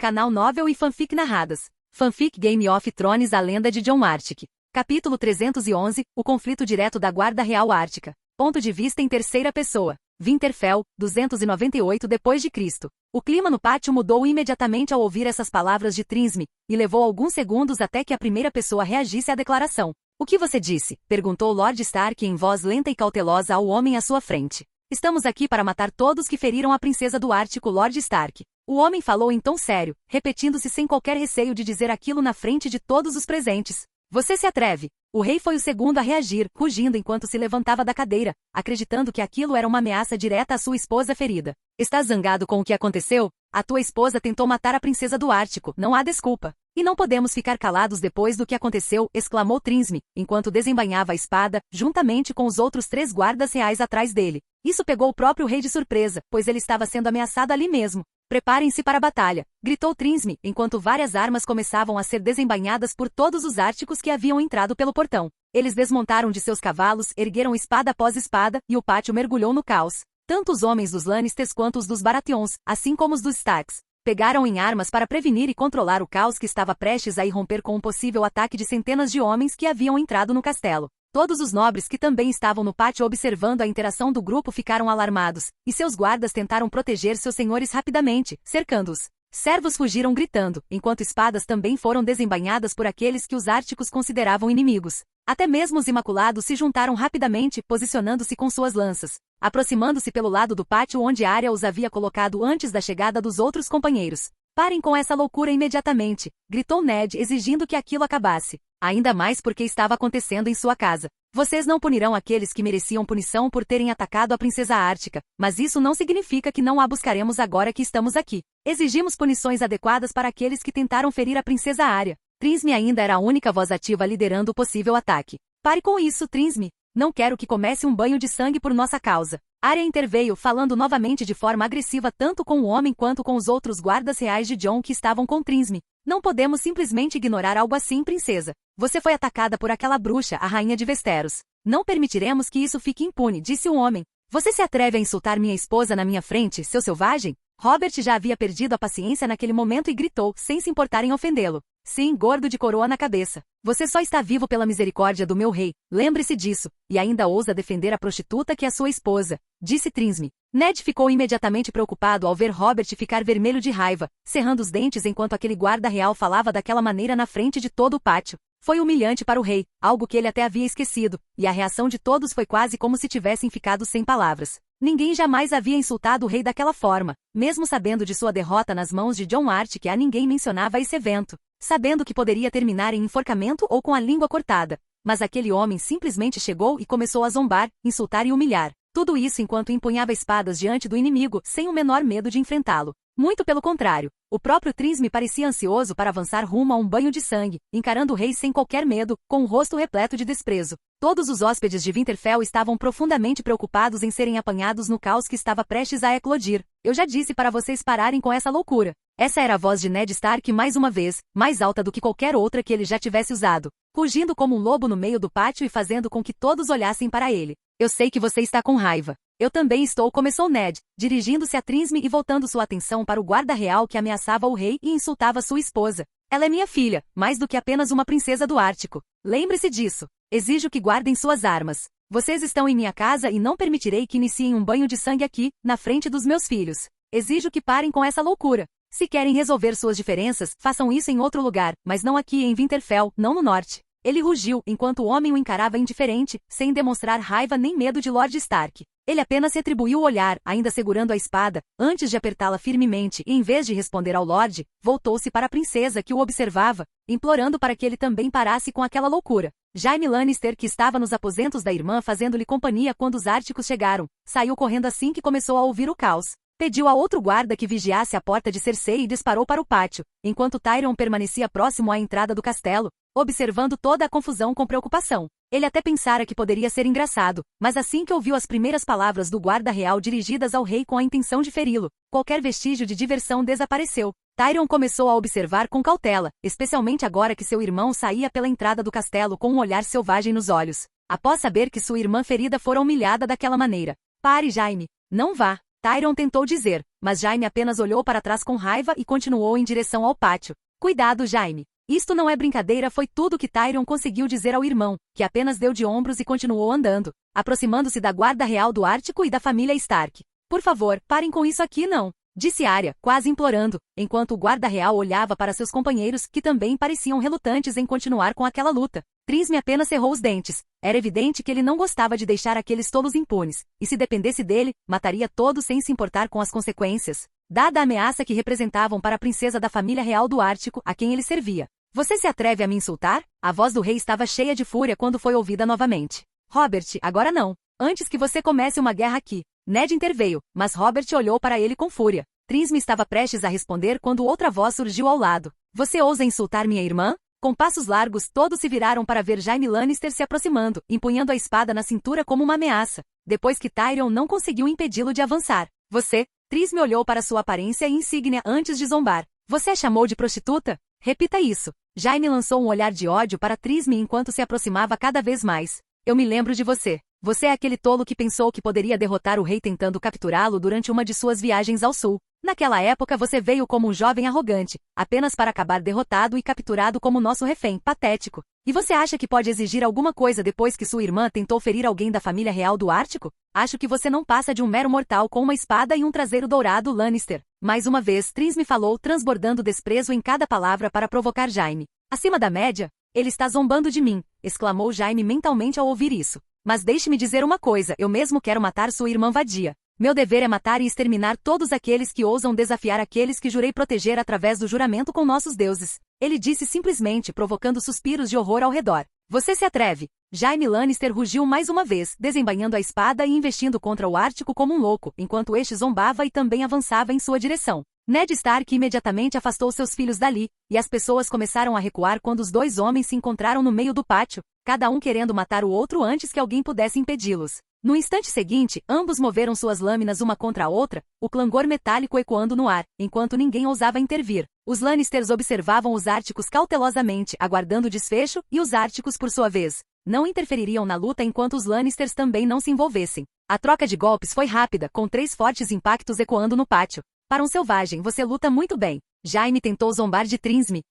Canal Novel e Fanfic Narradas. Fanfic Game of Thrones A Lenda de Jon Artic. Capítulo 311, O conflito direto da Guarda Real Ártica. Ponto de vista em terceira pessoa. Winterfell, 298 d.C. O clima no pátio mudou imediatamente ao ouvir essas palavras de Trisme, e levou alguns segundos até que a primeira pessoa reagisse à declaração. O que você disse? Perguntou Lord Stark em voz lenta e cautelosa ao homem à sua frente. Estamos aqui para matar todos que feriram a princesa do Ártico, Lord Stark. O homem falou em tom sério, repetindo-se sem qualquer receio de dizer aquilo na frente de todos os presentes. Você se atreve? O rei foi o segundo a reagir, rugindo enquanto se levantava da cadeira, acreditando que aquilo era uma ameaça direta à sua esposa ferida. Estás zangado com o que aconteceu? A tua esposa tentou matar a princesa do Ártico, não há desculpa. E não podemos ficar calados depois do que aconteceu, exclamou Trisme, enquanto desembainhava a espada, juntamente com os outros 3 guardas reais atrás dele. Isso pegou o próprio rei de surpresa, pois ele estava sendo ameaçado ali mesmo. Preparem-se para a batalha, gritou Trisme, enquanto várias armas começavam a ser desembainhadas por todos os árticos que haviam entrado pelo portão. Eles desmontaram de seus cavalos, ergueram espada após espada, e o pátio mergulhou no caos. Tanto os homens dos Lannisters quanto os dos Baratheons, assim como os dos Starks, pegaram em armas para prevenir e controlar o caos que estava prestes a irromper com um possível ataque de centenas de homens que haviam entrado no castelo. Todos os nobres que também estavam no pátio observando a interação do grupo ficaram alarmados, e seus guardas tentaram proteger seus senhores rapidamente, cercando-os. Servos fugiram gritando, enquanto espadas também foram desembainhadas por aqueles que os árticos consideravam inimigos. Até mesmo os Imaculados se juntaram rapidamente, posicionando-se com suas lanças, aproximando-se pelo lado do pátio onde Arya os havia colocado antes da chegada dos outros companheiros. Parem com essa loucura imediatamente, gritou Ned exigindo que aquilo acabasse. Ainda mais porque estava acontecendo em sua casa. Vocês não punirão aqueles que mereciam punição por terem atacado a princesa Ártica, mas isso não significa que não a buscaremos agora que estamos aqui. Exigimos punições adequadas para aqueles que tentaram ferir a princesa Arya. Trisme ainda era a única voz ativa liderando o possível ataque. Pare com isso, Trisme. Não quero que comece um banho de sangue por nossa causa. Arya interveio, falando novamente de forma agressiva tanto com o homem quanto com os outros guardas reais de Jon que estavam com Trisme. Não podemos simplesmente ignorar algo assim, princesa. Você foi atacada por aquela bruxa, a rainha de Westeros. Não permitiremos que isso fique impune, disse o homem. Você se atreve a insultar minha esposa na minha frente, seu selvagem? Robert já havia perdido a paciência naquele momento e gritou, sem se importar em ofendê-lo. Sim, gordo de coroa na cabeça. Você só está vivo pela misericórdia do meu rei, lembre-se disso, e ainda ousa defender a prostituta que é sua esposa, disse Trisme. Ned ficou imediatamente preocupado ao ver Robert ficar vermelho de raiva, cerrando os dentes enquanto aquele guarda real falava daquela maneira na frente de todo o pátio. Foi humilhante para o rei, algo que ele até havia esquecido, e a reação de todos foi quase como se tivessem ficado sem palavras. Ninguém jamais havia insultado o rei daquela forma, mesmo sabendo de sua derrota nas mãos de Jon Artic, a ninguém mencionava esse evento, sabendo que poderia terminar em enforcamento ou com a língua cortada. Mas aquele homem simplesmente chegou e começou a zombar, insultar e humilhar. Tudo isso enquanto empunhava espadas diante do inimigo, sem o menor medo de enfrentá-lo. Muito pelo contrário, o próprio Trisme parecia ansioso para avançar rumo a um banho de sangue, encarando o rei sem qualquer medo, com o rosto repleto de desprezo. Todos os hóspedes de Winterfell estavam profundamente preocupados em serem apanhados no caos que estava prestes a eclodir. Eu já disse para vocês pararem com essa loucura. Essa era a voz de Ned Stark mais uma vez, mais alta do que qualquer outra que ele já tivesse usado, rugindo como um lobo no meio do pátio e fazendo com que todos olhassem para ele. Eu sei que você está com raiva. Eu também estou, começou Ned, dirigindo-se a Trisme e voltando sua atenção para o guarda real que ameaçava o rei e insultava sua esposa. Ela é minha filha, mais do que apenas uma princesa do Ártico. Lembre-se disso. Exijo que guardem suas armas. Vocês estão em minha casa e não permitirei que iniciem um banho de sangue aqui, na frente dos meus filhos. Exijo que parem com essa loucura. Se querem resolver suas diferenças, façam isso em outro lugar, mas não aqui em Winterfell, não no norte. Ele rugiu, enquanto o homem o encarava indiferente, sem demonstrar raiva nem medo de Lord Stark. Ele apenas retribuiu o olhar, ainda segurando a espada, antes de apertá-la firmemente e em vez de responder ao Lorde, voltou-se para a princesa que o observava, implorando para que ele também parasse com aquela loucura. Jaime Lannister, que estava nos aposentos da irmã fazendo-lhe companhia quando os árticos chegaram, saiu correndo assim que começou a ouvir o caos. Pediu a outro guarda que vigiasse a porta de Cersei e disparou para o pátio, enquanto Tyrion permanecia próximo à entrada do castelo, observando toda a confusão com preocupação. Ele até pensara que poderia ser engraçado, mas assim que ouviu as primeiras palavras do guarda real dirigidas ao rei com a intenção de feri-lo, qualquer vestígio de diversão desapareceu. Tyrion começou a observar com cautela, especialmente agora que seu irmão saía pela entrada do castelo com um olhar selvagem nos olhos, após saber que sua irmã ferida fora humilhada daquela maneira. Pare, Jaime. Não vá. Tyrion tentou dizer, mas Jaime apenas olhou para trás com raiva e continuou em direção ao pátio. Cuidado, Jaime. Isto não é brincadeira, foi tudo que Tyrion conseguiu dizer ao irmão, que apenas deu de ombros e continuou andando, aproximando-se da guarda real do Ártico e da família Stark. Por favor, parem com isso aqui não, disse Arya, quase implorando, enquanto o guarda real olhava para seus companheiros que também pareciam relutantes em continuar com aquela luta. Trysme apenas cerrou os dentes. Era evidente que ele não gostava de deixar aqueles tolos impunes, e se dependesse dele, mataria todos sem se importar com as consequências, dada a ameaça que representavam para a princesa da família real do Ártico a quem ele servia. Você se atreve a me insultar? A voz do rei estava cheia de fúria quando foi ouvida novamente. Robert, agora não. Antes que você comece uma guerra aqui. Ned interveio, mas Robert olhou para ele com fúria. Trysme estava prestes a responder quando outra voz surgiu ao lado. Você ousa insultar minha irmã? Com passos largos, todos se viraram para ver Jaime Lannister se aproximando, empunhando a espada na cintura como uma ameaça, depois que Tyrion não conseguiu impedi-lo de avançar. Você? Trysme olhou para sua aparência e insígnia antes de zombar. Você a chamou de prostituta? Repita isso. Jaime lançou um olhar de ódio para Trysme enquanto se aproximava cada vez mais. Eu me lembro de você. Você é aquele tolo que pensou que poderia derrotar o rei tentando capturá-lo durante uma de suas viagens ao sul. Naquela época você veio como um jovem arrogante, apenas para acabar derrotado e capturado como nosso refém, patético. E você acha que pode exigir alguma coisa depois que sua irmã tentou ferir alguém da família real do Ártico? Acho que você não passa de um mero mortal com uma espada e um traseiro dourado Lannister. Mais uma vez, Trysme falou, transbordando desprezo em cada palavra para provocar Jaime. Acima da média? Ele está zombando de mim, exclamou Jaime mentalmente ao ouvir isso. Mas deixe-me dizer uma coisa, eu mesmo quero matar sua irmã vadia. Meu dever é matar e exterminar todos aqueles que ousam desafiar aqueles que jurei proteger através do juramento com nossos deuses. Ele disse simplesmente, provocando suspiros de horror ao redor. Você se atreve? Jaime Lannister rugiu mais uma vez, desembainhando a espada e investindo contra o Ártico como um louco, enquanto este zombava e também avançava em sua direção. Ned Stark imediatamente afastou seus filhos dali, e as pessoas começaram a recuar quando os dois homens se encontraram no meio do pátio, cada um querendo matar o outro antes que alguém pudesse impedi-los. No instante seguinte, ambos moveram suas lâminas uma contra a outra, o clangor metálico ecoando no ar, enquanto ninguém ousava intervir. Os Lannisters observavam os Árticos cautelosamente, aguardando o desfecho, e os Árticos, por sua vez, não interfeririam na luta enquanto os Lannisters também não se envolvessem. A troca de golpes foi rápida, com 3 fortes impactos ecoando no pátio. Para um selvagem, você luta muito bem. Jaime tentou zombar de Trysme,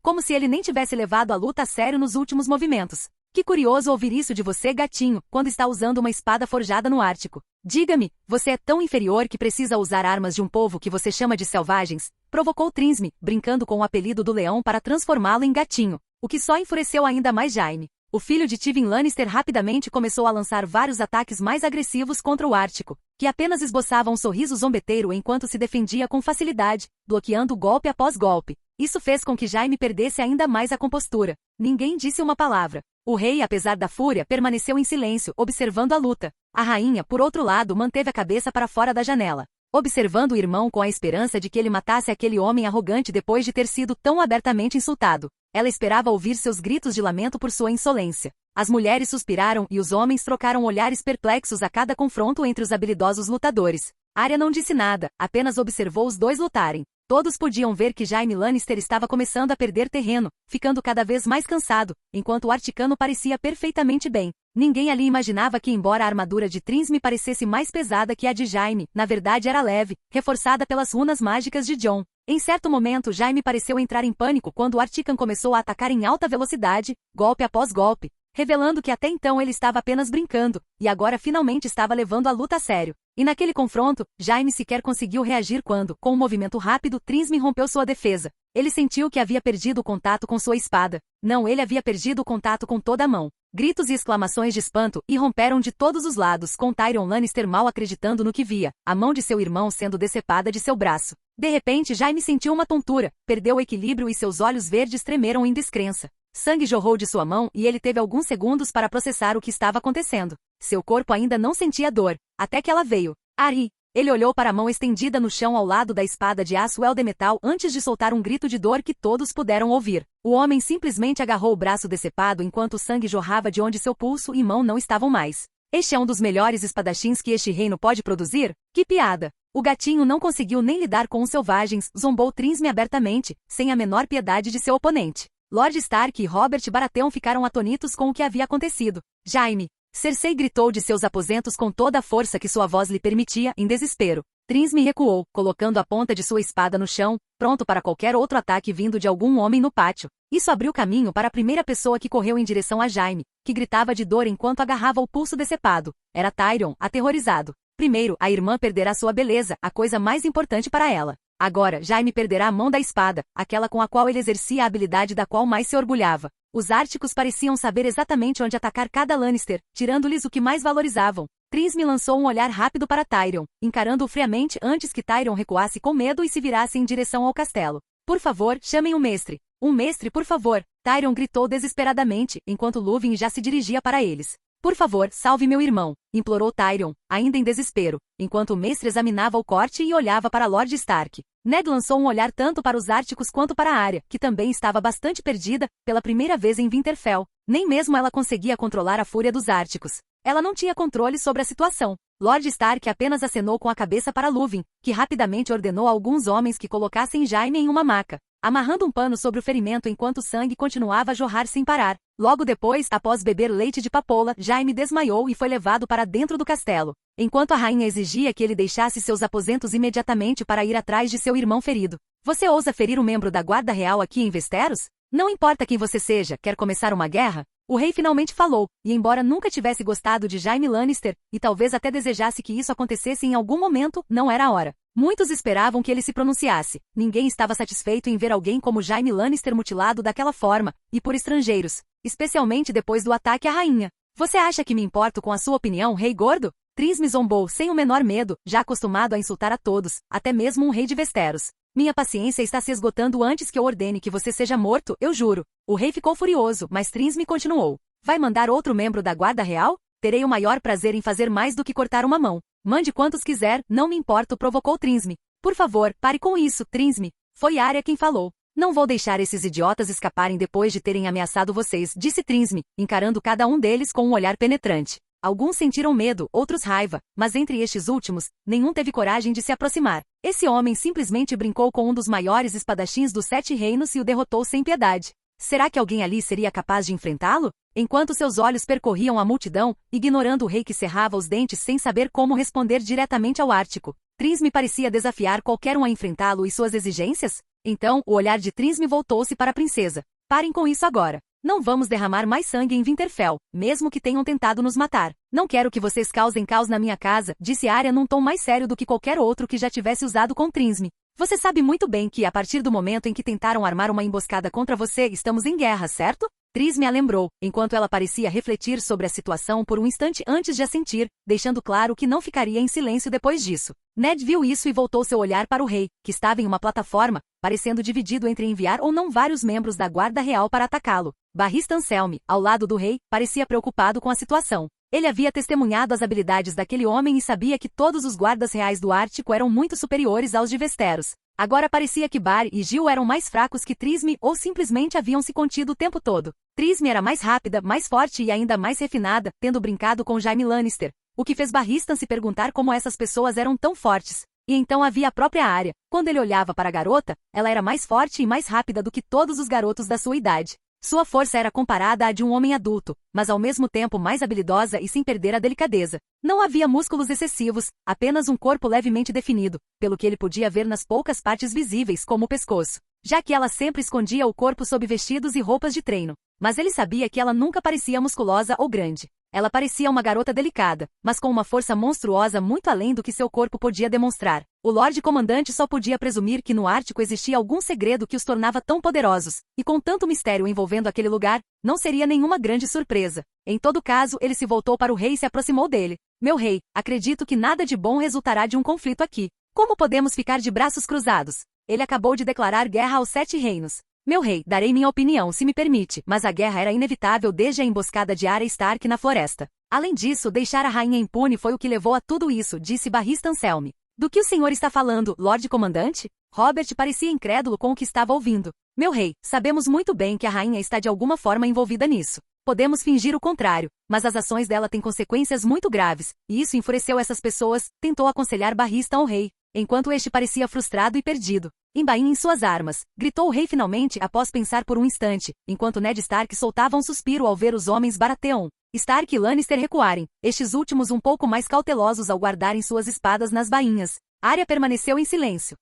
como se ele nem tivesse levado a luta a sério nos últimos movimentos. Que curioso ouvir isso de você, gatinho, quando está usando uma espada forjada no Ártico. Diga-me, você é tão inferior que precisa usar armas de um povo que você chama de selvagens? Provocou Trysme, brincando com o apelido do leão para transformá-lo em gatinho, o que só enfureceu ainda mais Jaime. O filho de Tywin Lannister rapidamente começou a lançar vários ataques mais agressivos contra o Ártico, que apenas esboçava um sorriso zombeteiro enquanto se defendia com facilidade, bloqueando golpe após golpe. Isso fez com que Jaime perdesse ainda mais a compostura. Ninguém disse uma palavra. O rei, apesar da fúria, permaneceu em silêncio, observando a luta. A rainha, por outro lado, manteve a cabeça para fora da janela, observando o irmão com a esperança de que ele matasse aquele homem arrogante depois de ter sido tão abertamente insultado. Ela esperava ouvir seus gritos de lamento por sua insolência. As mulheres suspiraram e os homens trocaram olhares perplexos a cada confronto entre os habilidosos lutadores. Arya não disse nada, apenas observou os dois lutarem. Todos podiam ver que Jaime Lannister estava começando a perder terreno, ficando cada vez mais cansado, enquanto o Articano parecia perfeitamente bem. Ninguém ali imaginava que, embora a armadura de Trysme parecesse mais pesada que a de Jaime, na verdade era leve, reforçada pelas runas mágicas de Jon. Em certo momento, Jaime pareceu entrar em pânico quando o Artican começou a atacar em alta velocidade, golpe após golpe, revelando que até então ele estava apenas brincando, e agora finalmente estava levando a luta a sério. E naquele confronto, Jaime sequer conseguiu reagir quando, com um movimento rápido, Trysme rompeu sua defesa. Ele sentiu que havia perdido o contato com sua espada. Não, ele havia perdido o contato com toda a mão. Gritos e exclamações de espanto irromperam de todos os lados, com Tyrion Lannister mal acreditando no que via, a mão de seu irmão sendo decepada de seu braço. De repente, Jaime sentiu uma tontura, perdeu o equilíbrio e seus olhos verdes tremeram em descrença. Sangue jorrou de sua mão e ele teve alguns segundos para processar o que estava acontecendo. Seu corpo ainda não sentia dor, até que ela veio. Ari! Ele olhou para a mão estendida no chão ao lado da espada de aço Eldemetal antes de soltar um grito de dor que todos puderam ouvir. O homem simplesmente agarrou o braço decepado enquanto o sangue jorrava de onde seu pulso e mão não estavam mais. Este é um dos melhores espadachins que este reino pode produzir? Que piada! O gatinho não conseguiu nem lidar com os selvagens, zombou Trysme abertamente, sem a menor piedade de seu oponente. Lord Stark e Robert Baratheon ficaram atonitos com o que havia acontecido. Jaime, Cersei gritou de seus aposentos com toda a força que sua voz lhe permitia, em desespero. Trisme recuou, colocando a ponta de sua espada no chão, pronto para qualquer outro ataque vindo de algum homem no pátio. Isso abriu caminho para a primeira pessoa que correu em direção a Jaime, que gritava de dor enquanto agarrava o pulso decepado. Era Tyrion, aterrorizado. Primeiro, a irmã perderá sua beleza, a coisa mais importante para ela. Agora, Jaime perderá a mão da espada, aquela com a qual ele exercia a habilidade da qual mais se orgulhava. Os Árticos pareciam saber exatamente onde atacar cada Lannister, tirando-lhes o que mais valorizavam. Trisme lançou um olhar rápido para Tyrion, encarando-o friamente antes que Tyrion recuasse com medo e se virasse em direção ao castelo. Por favor, chamem o mestre. Um mestre, por favor, Tyrion gritou desesperadamente, enquanto Lúthien já se dirigia para eles. Por favor, salve meu irmão, implorou Tyrion, ainda em desespero, enquanto o mestre examinava o corte e olhava para Lord Stark. Ned lançou um olhar tanto para os Árticos quanto para a Arya, que também estava bastante perdida, pela primeira vez em Winterfell. Nem mesmo ela conseguia controlar a fúria dos Árticos. Ela não tinha controle sobre a situação. Lord Stark apenas acenou com a cabeça para Lúthien, que rapidamente ordenou a alguns homens que colocassem Jaime em uma maca, amarrando um pano sobre o ferimento enquanto o sangue continuava a jorrar sem parar. Logo depois, após beber leite de papoula, Jaime desmaiou e foi levado para dentro do castelo, enquanto a rainha exigia que ele deixasse seus aposentos imediatamente para ir atrás de seu irmão ferido. Você ousa ferir um membro da guarda real aqui em Westeros? Não importa quem você seja, quer começar uma guerra? O rei finalmente falou, e embora nunca tivesse gostado de Jaime Lannister, e talvez até desejasse que isso acontecesse em algum momento, não era a hora. Muitos esperavam que ele se pronunciasse. Ninguém estava satisfeito em ver alguém como Jaime Lannister mutilado daquela forma, e por estrangeiros, especialmente depois do ataque à rainha. Você acha que me importo com a sua opinião, rei gordo? Trisme zombou sem o menor medo, já acostumado a insultar a todos, até mesmo um rei de Westeros. Minha paciência está se esgotando antes que eu ordene que você seja morto, eu juro. O rei ficou furioso, mas Trisme continuou. Vai mandar outro membro da guarda real? Terei o maior prazer em fazer mais do que cortar uma mão. Mande quantos quiser, não me importo, provocou Trisme. Por favor, pare com isso, Trisme. Foi Arya quem falou. Não vou deixar esses idiotas escaparem depois de terem ameaçado vocês, disse Trisme, encarando cada um deles com um olhar penetrante. Alguns sentiram medo, outros raiva, mas entre estes últimos, nenhum teve coragem de se aproximar. Esse homem simplesmente brincou com um dos maiores espadachins dos 7 reinos e o derrotou sem piedade. Será que alguém ali seria capaz de enfrentá-lo? Enquanto seus olhos percorriam a multidão, ignorando o rei que cerrava os dentes sem saber como responder diretamente ao Ártico, Trisme parecia desafiar qualquer um a enfrentá-lo e suas exigências? Então, o olhar de Trisme voltou-se para a princesa. Parem com isso agora. Não vamos derramar mais sangue em Winterfell, mesmo que tenham tentado nos matar. Não quero que vocês causem caos na minha casa, disse Arya num tom mais sério do que qualquer outro que já tivesse usado com Trisme. Você sabe muito bem que, a partir do momento em que tentaram armar uma emboscada contra você, estamos em guerra, certo? Trisme a lembrou, enquanto ela parecia refletir sobre a situação por um instante antes de assentir, deixando claro que não ficaria em silêncio depois disso. Ned viu isso e voltou seu olhar para o rei, que estava em uma plataforma, parecendo dividido entre enviar ou não vários membros da guarda real para atacá-lo. Barristan Selmy, ao lado do rei, parecia preocupado com a situação. Ele havia testemunhado as habilidades daquele homem e sabia que todos os guardas reais do Ártico eram muito superiores aos de Westeros. Agora parecia que Bar e Gil eram mais fracos que Trisme ou simplesmente haviam se contido o tempo todo. Trisme era mais rápida, mais forte e ainda mais refinada, tendo brincado com Jaime Lannister, o que fez Barristan se perguntar como essas pessoas eram tão fortes. E então havia a própria Arya. Quando ele olhava para a garota, ela era mais forte e mais rápida do que todos os garotos da sua idade. Sua força era comparada à de um homem adulto, mas ao mesmo tempo mais habilidosa e sem perder a delicadeza. Não havia músculos excessivos, apenas um corpo levemente definido, pelo que ele podia ver nas poucas partes visíveis como o pescoço, já que ela sempre escondia o corpo sob vestidos e roupas de treino. Mas ele sabia que ela nunca parecia musculosa ou grande. Ela parecia uma garota delicada, mas com uma força monstruosa muito além do que seu corpo podia demonstrar. O Lorde Comandante só podia presumir que no Ártico existia algum segredo que os tornava tão poderosos, e com tanto mistério envolvendo aquele lugar, não seria nenhuma grande surpresa. Em todo caso, ele se voltou para o rei e se aproximou dele. Meu rei, acredito que nada de bom resultará de um conflito aqui. Como podemos ficar de braços cruzados? Ele acabou de declarar guerra aos 7 reinos. Meu rei, darei minha opinião se me permite, mas a guerra era inevitável desde a emboscada de Arya Stark na floresta. Além disso, deixar a rainha impune foi o que levou a tudo isso, disse Barristan Selmy. Do que o senhor está falando, Lorde Comandante? Robert parecia incrédulo com o que estava ouvindo. Meu rei, sabemos muito bem que a rainha está de alguma forma envolvida nisso. Podemos fingir o contrário, mas as ações dela têm consequências muito graves, e isso enfureceu essas pessoas, tentou aconselhar Barristan ao rei, enquanto este parecia frustrado e perdido. Embainhem suas armas, gritou o rei finalmente após pensar por um instante, enquanto Ned Stark soltava um suspiro ao ver os homens Baratheon Stark e Lannister recuarem, estes últimos um pouco mais cautelosos ao guardarem suas espadas nas bainhas. Arya permaneceu em silêncio,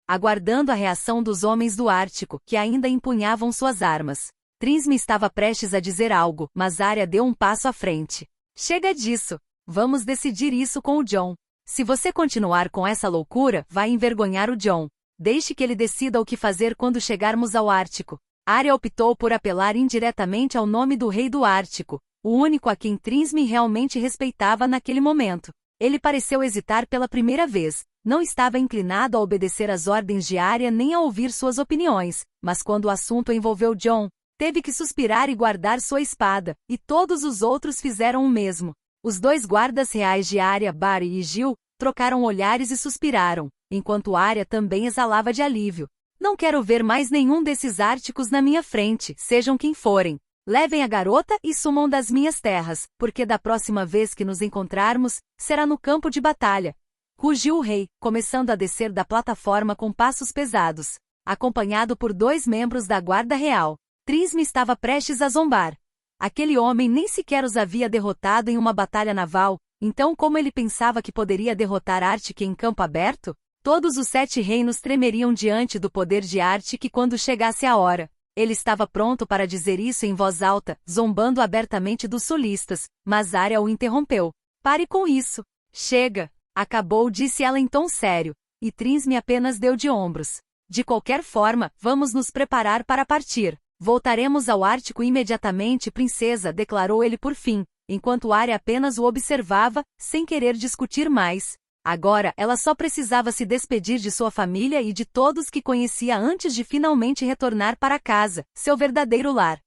aguardando a reação dos homens do Ártico, que ainda empunhavam suas armas. Trisme estava prestes a dizer algo, mas Arya deu um passo à frente. Chega disso. Vamos decidir isso com o Jon. Se você continuar com essa loucura, vai envergonhar o Jon. Deixe que ele decida o que fazer quando chegarmos ao Ártico. Arya optou por apelar indiretamente ao nome do rei do Ártico, o único a quem Trisme realmente respeitava naquele momento. Ele pareceu hesitar pela primeira vez. Não estava inclinado a obedecer às ordens de Arya nem a ouvir suas opiniões, mas quando o assunto envolveu Jon, teve que suspirar e guardar sua espada, e todos os outros fizeram o mesmo. Os dois guardas reais de Arya, Barry e Gil, trocaram olhares e suspiraram, enquanto Arya também exalava de alívio. Não quero ver mais nenhum desses árticos na minha frente, sejam quem forem. Levem a garota e sumam das minhas terras, porque da próxima vez que nos encontrarmos, será no campo de batalha. Rugiu o rei, começando a descer da plataforma com passos pesados, acompanhado por 2 membros da guarda real. Trisme estava prestes a zombar. Aquele homem nem sequer os havia derrotado em uma batalha naval, então como ele pensava que poderia derrotar Artic em campo aberto? Todos os 7 reinos tremeriam diante do poder de Artic quando chegasse a hora. Ele estava pronto para dizer isso em voz alta, zombando abertamente dos solistas, mas Arya o interrompeu. Pare com isso. Chega. Acabou, disse ela em tom sério, e Trisme apenas deu de ombros. De qualquer forma, vamos nos preparar para partir. Voltaremos ao Ártico imediatamente, princesa, declarou ele por fim, enquanto Arya apenas o observava, sem querer discutir mais. Agora, ela só precisava se despedir de sua família e de todos que conhecia antes de finalmente retornar para casa, seu verdadeiro lar.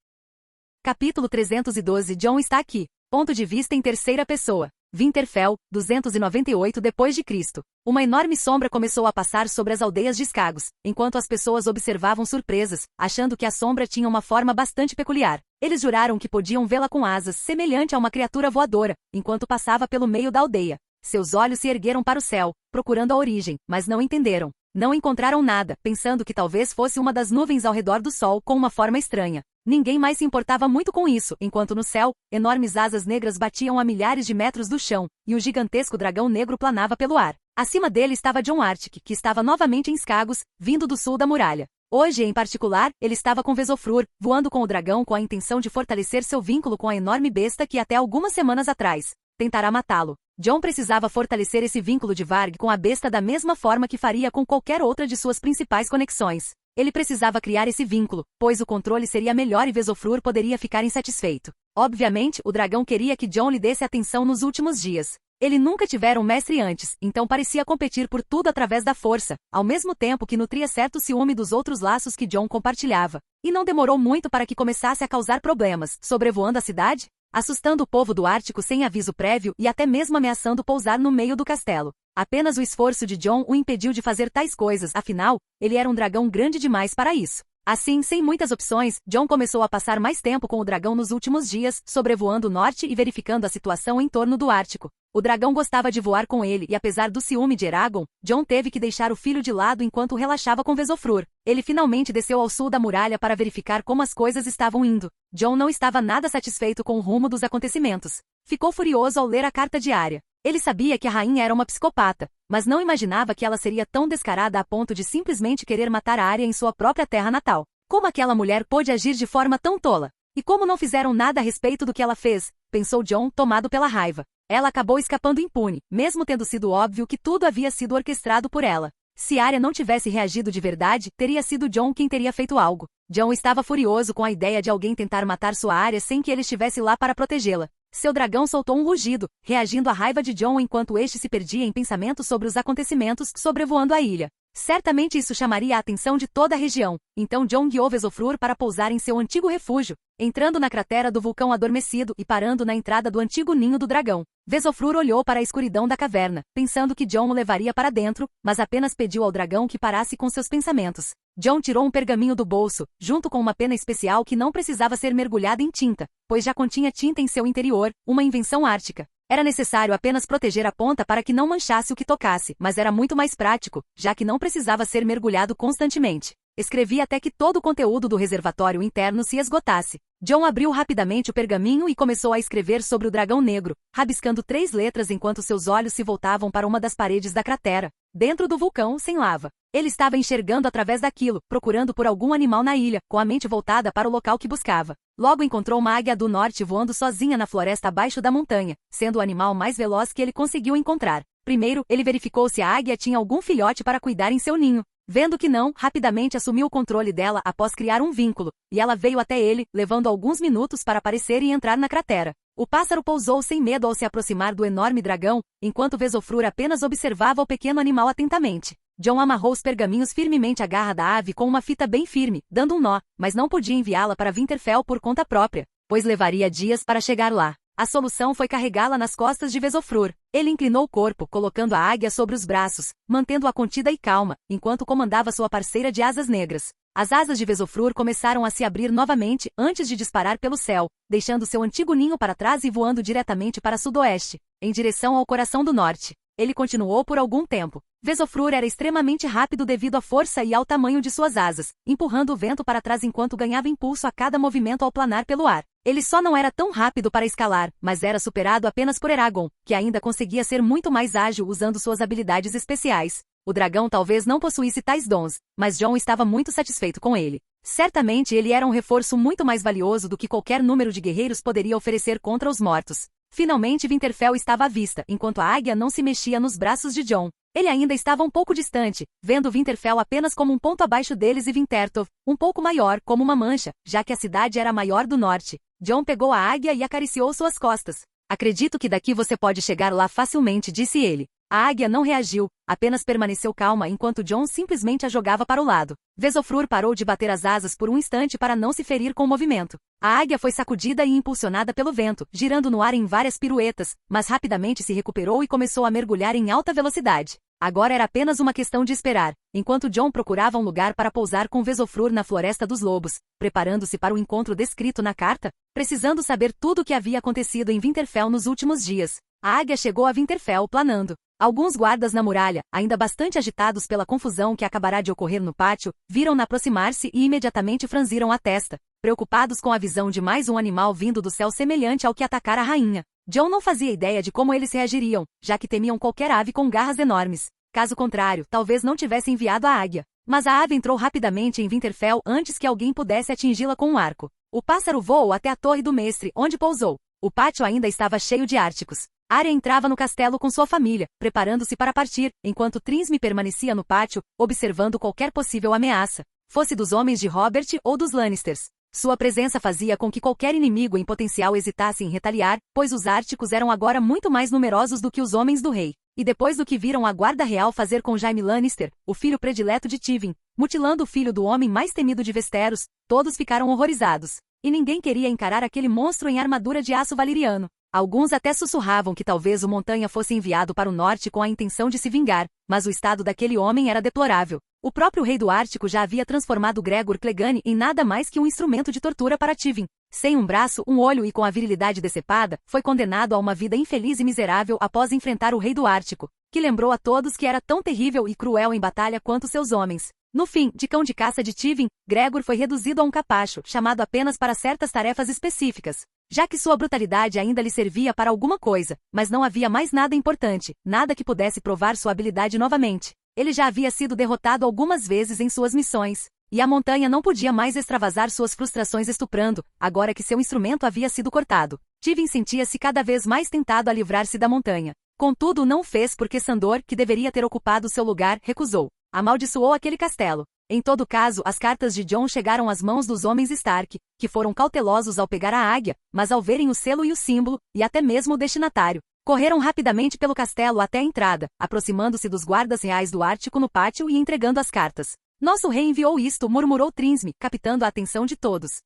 Capítulo 312. Jon está aqui. Ponto de vista em terceira pessoa. Winterfell, 298 d.C. Uma enorme sombra começou a passar sobre as aldeias de Skagos, enquanto as pessoas observavam surpresas, achando que a sombra tinha uma forma bastante peculiar. Eles juraram que podiam vê-la com asas, semelhante a uma criatura voadora, enquanto passava pelo meio da aldeia. Seus olhos se ergueram para o céu, procurando a origem, mas não entenderam. Não encontraram nada, pensando que talvez fosse uma das nuvens ao redor do sol com uma forma estranha. Ninguém mais se importava muito com isso, enquanto no céu, enormes asas negras batiam a milhares de metros do chão, e o gigantesco dragão negro planava pelo ar. Acima dele estava Jon Artic, que estava novamente em Skagos, vindo do sul da muralha. Hoje, em particular, ele estava com Vesofrur, voando com o dragão com a intenção de fortalecer seu vínculo com a enorme besta que até algumas semanas atrás tentará matá-lo. Jon precisava fortalecer esse vínculo de Varg com a besta da mesma forma que faria com qualquer outra de suas principais conexões. Ele precisava criar esse vínculo, pois o controle seria melhor e Vesofrur poderia ficar insatisfeito. Obviamente, o dragão queria que Jon lhe desse atenção nos últimos dias. Ele nunca tivera um mestre antes, então parecia competir por tudo através da força, ao mesmo tempo que nutria certo ciúme dos outros laços que Jon compartilhava. E não demorou muito para que começasse a causar problemas, sobrevoando a cidade, assustando o povo do Ártico sem aviso prévio e até mesmo ameaçando pousar no meio do castelo. Apenas o esforço de Jon o impediu de fazer tais coisas, afinal, ele era um dragão grande demais para isso. Assim, sem muitas opções, Jon começou a passar mais tempo com o dragão nos últimos dias, sobrevoando o norte e verificando a situação em torno do Ártico. O dragão gostava de voar com ele e apesar do ciúme de Eragon, Jon teve que deixar o filho de lado enquanto relaxava com Vesofrur. Ele finalmente desceu ao sul da muralha para verificar como as coisas estavam indo. Jon não estava nada satisfeito com o rumo dos acontecimentos. Ficou furioso ao ler a carta de Arya. Ele sabia que a rainha era uma psicopata, mas não imaginava que ela seria tão descarada a ponto de simplesmente querer matar a Arya em sua própria terra natal. Como aquela mulher pôde agir de forma tão tola? E como não fizeram nada a respeito do que ela fez? Pensou Jon, tomado pela raiva. Ela acabou escapando impune, mesmo tendo sido óbvio que tudo havia sido orquestrado por ela. Se Arya não tivesse reagido de verdade, teria sido Jon quem teria feito algo. Jon estava furioso com a ideia de alguém tentar matar sua Arya sem que ele estivesse lá para protegê-la. Seu dragão soltou um rugido, reagindo à raiva de Jon enquanto este se perdia em pensamentos sobre os acontecimentos sobrevoando a ilha. Certamente isso chamaria a atenção de toda a região, então Jon guiou Vesofrur para pousar em seu antigo refúgio, entrando na cratera do vulcão adormecido e parando na entrada do antigo ninho do dragão. Vesofrur olhou para a escuridão da caverna, pensando que Jon o levaria para dentro, mas apenas pediu ao dragão que parasse com seus pensamentos. Jon tirou um pergaminho do bolso, junto com uma pena especial que não precisava ser mergulhada em tinta, pois já continha tinta em seu interior, uma invenção ártica. Era necessário apenas proteger a ponta para que não manchasse o que tocasse, mas era muito mais prático, já que não precisava ser mergulhado constantemente. Escrevi até que todo o conteúdo do reservatório interno se esgotasse. Jon abriu rapidamente o pergaminho e começou a escrever sobre o dragão negro, rabiscando 3 letras enquanto seus olhos se voltavam para uma das paredes da cratera, dentro do vulcão sem lava. Ele estava enxergando através daquilo, procurando por algum animal na ilha, com a mente voltada para o local que buscava. Logo encontrou uma águia do norte voando sozinha na floresta abaixo da montanha, sendo o animal mais veloz que ele conseguiu encontrar. Primeiro, ele verificou se a águia tinha algum filhote para cuidar em seu ninho. Vendo que não, rapidamente assumiu o controle dela após criar um vínculo, e ela veio até ele, levando alguns minutos para aparecer e entrar na cratera. O pássaro pousou sem medo ao se aproximar do enorme dragão, enquanto Vesofrur apenas observava o pequeno animal atentamente. Jon amarrou os pergaminhos firmemente à garra da ave com uma fita bem firme, dando um nó, mas não podia enviá-la para Winterfell por conta própria, pois levaria dias para chegar lá. A solução foi carregá-la nas costas de Vesofrur. Ele inclinou o corpo, colocando a águia sobre os braços, mantendo-a contida e calma, enquanto comandava sua parceira de asas negras. As asas de Vesofrur começaram a se abrir novamente antes de disparar pelo céu, deixando seu antigo ninho para trás e voando diretamente para sudoeste, em direção ao coração do norte. Ele continuou por algum tempo. Vesofrur era extremamente rápido devido à força e ao tamanho de suas asas, empurrando o vento para trás enquanto ganhava impulso a cada movimento ao planar pelo ar. Ele só não era tão rápido para escalar, mas era superado apenas por Eragon, que ainda conseguia ser muito mais ágil usando suas habilidades especiais. O dragão talvez não possuísse tais dons, mas Jon estava muito satisfeito com ele. Certamente ele era um reforço muito mais valioso do que qualquer número de guerreiros poderia oferecer contra os mortos. Finalmente Winterfell estava à vista, enquanto a águia não se mexia nos braços de Jon. Ele ainda estava um pouco distante, vendo Winterfell apenas como um ponto abaixo deles e Wintertov, um pouco maior, como uma mancha, já que a cidade era a maior do norte. Jon pegou a águia e acariciou suas costas. Acredito que daqui você pode chegar lá facilmente, disse ele. A águia não reagiu, apenas permaneceu calma enquanto Jon simplesmente a jogava para o lado. Vesofrur parou de bater as asas por um instante para não se ferir com o movimento. A águia foi sacudida e impulsionada pelo vento, girando no ar em várias piruetas, mas rapidamente se recuperou e começou a mergulhar em alta velocidade. Agora era apenas uma questão de esperar, enquanto Jon procurava um lugar para pousar com Vesofrur na Floresta dos Lobos, preparando-se para o encontro descrito na carta, precisando saber tudo o que havia acontecido em Winterfell nos últimos dias. A águia chegou a Winterfell planando. Alguns guardas na muralha, ainda bastante agitados pela confusão que acabará de ocorrer no pátio, viram-na aproximar-se e imediatamente franziram a testa, preocupados com a visão de mais um animal vindo do céu semelhante ao que atacara a rainha. Jon não fazia ideia de como eles reagiriam, já que temiam qualquer ave com garras enormes. Caso contrário, talvez não tivesse enviado a águia. Mas a ave entrou rapidamente em Winterfell antes que alguém pudesse atingi-la com um arco. O pássaro voou até a torre do mestre, onde pousou. O pátio ainda estava cheio de árticos. Arya entrava no castelo com sua família, preparando-se para partir, enquanto Trisme permanecia no pátio, observando qualquer possível ameaça, fosse dos homens de Robert ou dos Lannisters. Sua presença fazia com que qualquer inimigo em potencial hesitasse em retaliar, pois os árticos eram agora muito mais numerosos do que os homens do rei. E depois do que viram a guarda real fazer com Jaime Lannister, o filho predileto de Tywin, mutilando o filho do homem mais temido de Westeros, todos ficaram horrorizados. E ninguém queria encarar aquele monstro em armadura de aço valeriano. Alguns até sussurravam que talvez o Montanha fosse enviado para o norte com a intenção de se vingar, mas o estado daquele homem era deplorável. O próprio rei do Ártico já havia transformado Gregor Clegane em nada mais que um instrumento de tortura para Tywin. Sem um braço, um olho e com a virilidade decepada, foi condenado a uma vida infeliz e miserável após enfrentar o rei do Ártico, que lembrou a todos que era tão terrível e cruel em batalha quanto seus homens. No fim, de cão de caça de Tywin, Gregor foi reduzido a um capacho, chamado apenas para certas tarefas específicas, já que sua brutalidade ainda lhe servia para alguma coisa, mas não havia mais nada importante, nada que pudesse provar sua habilidade novamente. Ele já havia sido derrotado algumas vezes em suas missões, e a montanha não podia mais extravasar suas frustrações estuprando, agora que seu instrumento havia sido cortado. Tywin sentia-se cada vez mais tentado a livrar-se da montanha. Contudo, não o fez porque Sandor, que deveria ter ocupado seu lugar, recusou. Amaldiçoou aquele castelo. Em todo caso, as cartas de Jon chegaram às mãos dos homens Stark, que foram cautelosos ao pegar a águia, mas ao verem o selo e o símbolo, e até mesmo o destinatário, correram rapidamente pelo castelo até a entrada, aproximando-se dos guardas reais do Ártico no pátio e entregando as cartas. Nosso rei enviou isto, murmurou Trisme, captando a atenção de todos.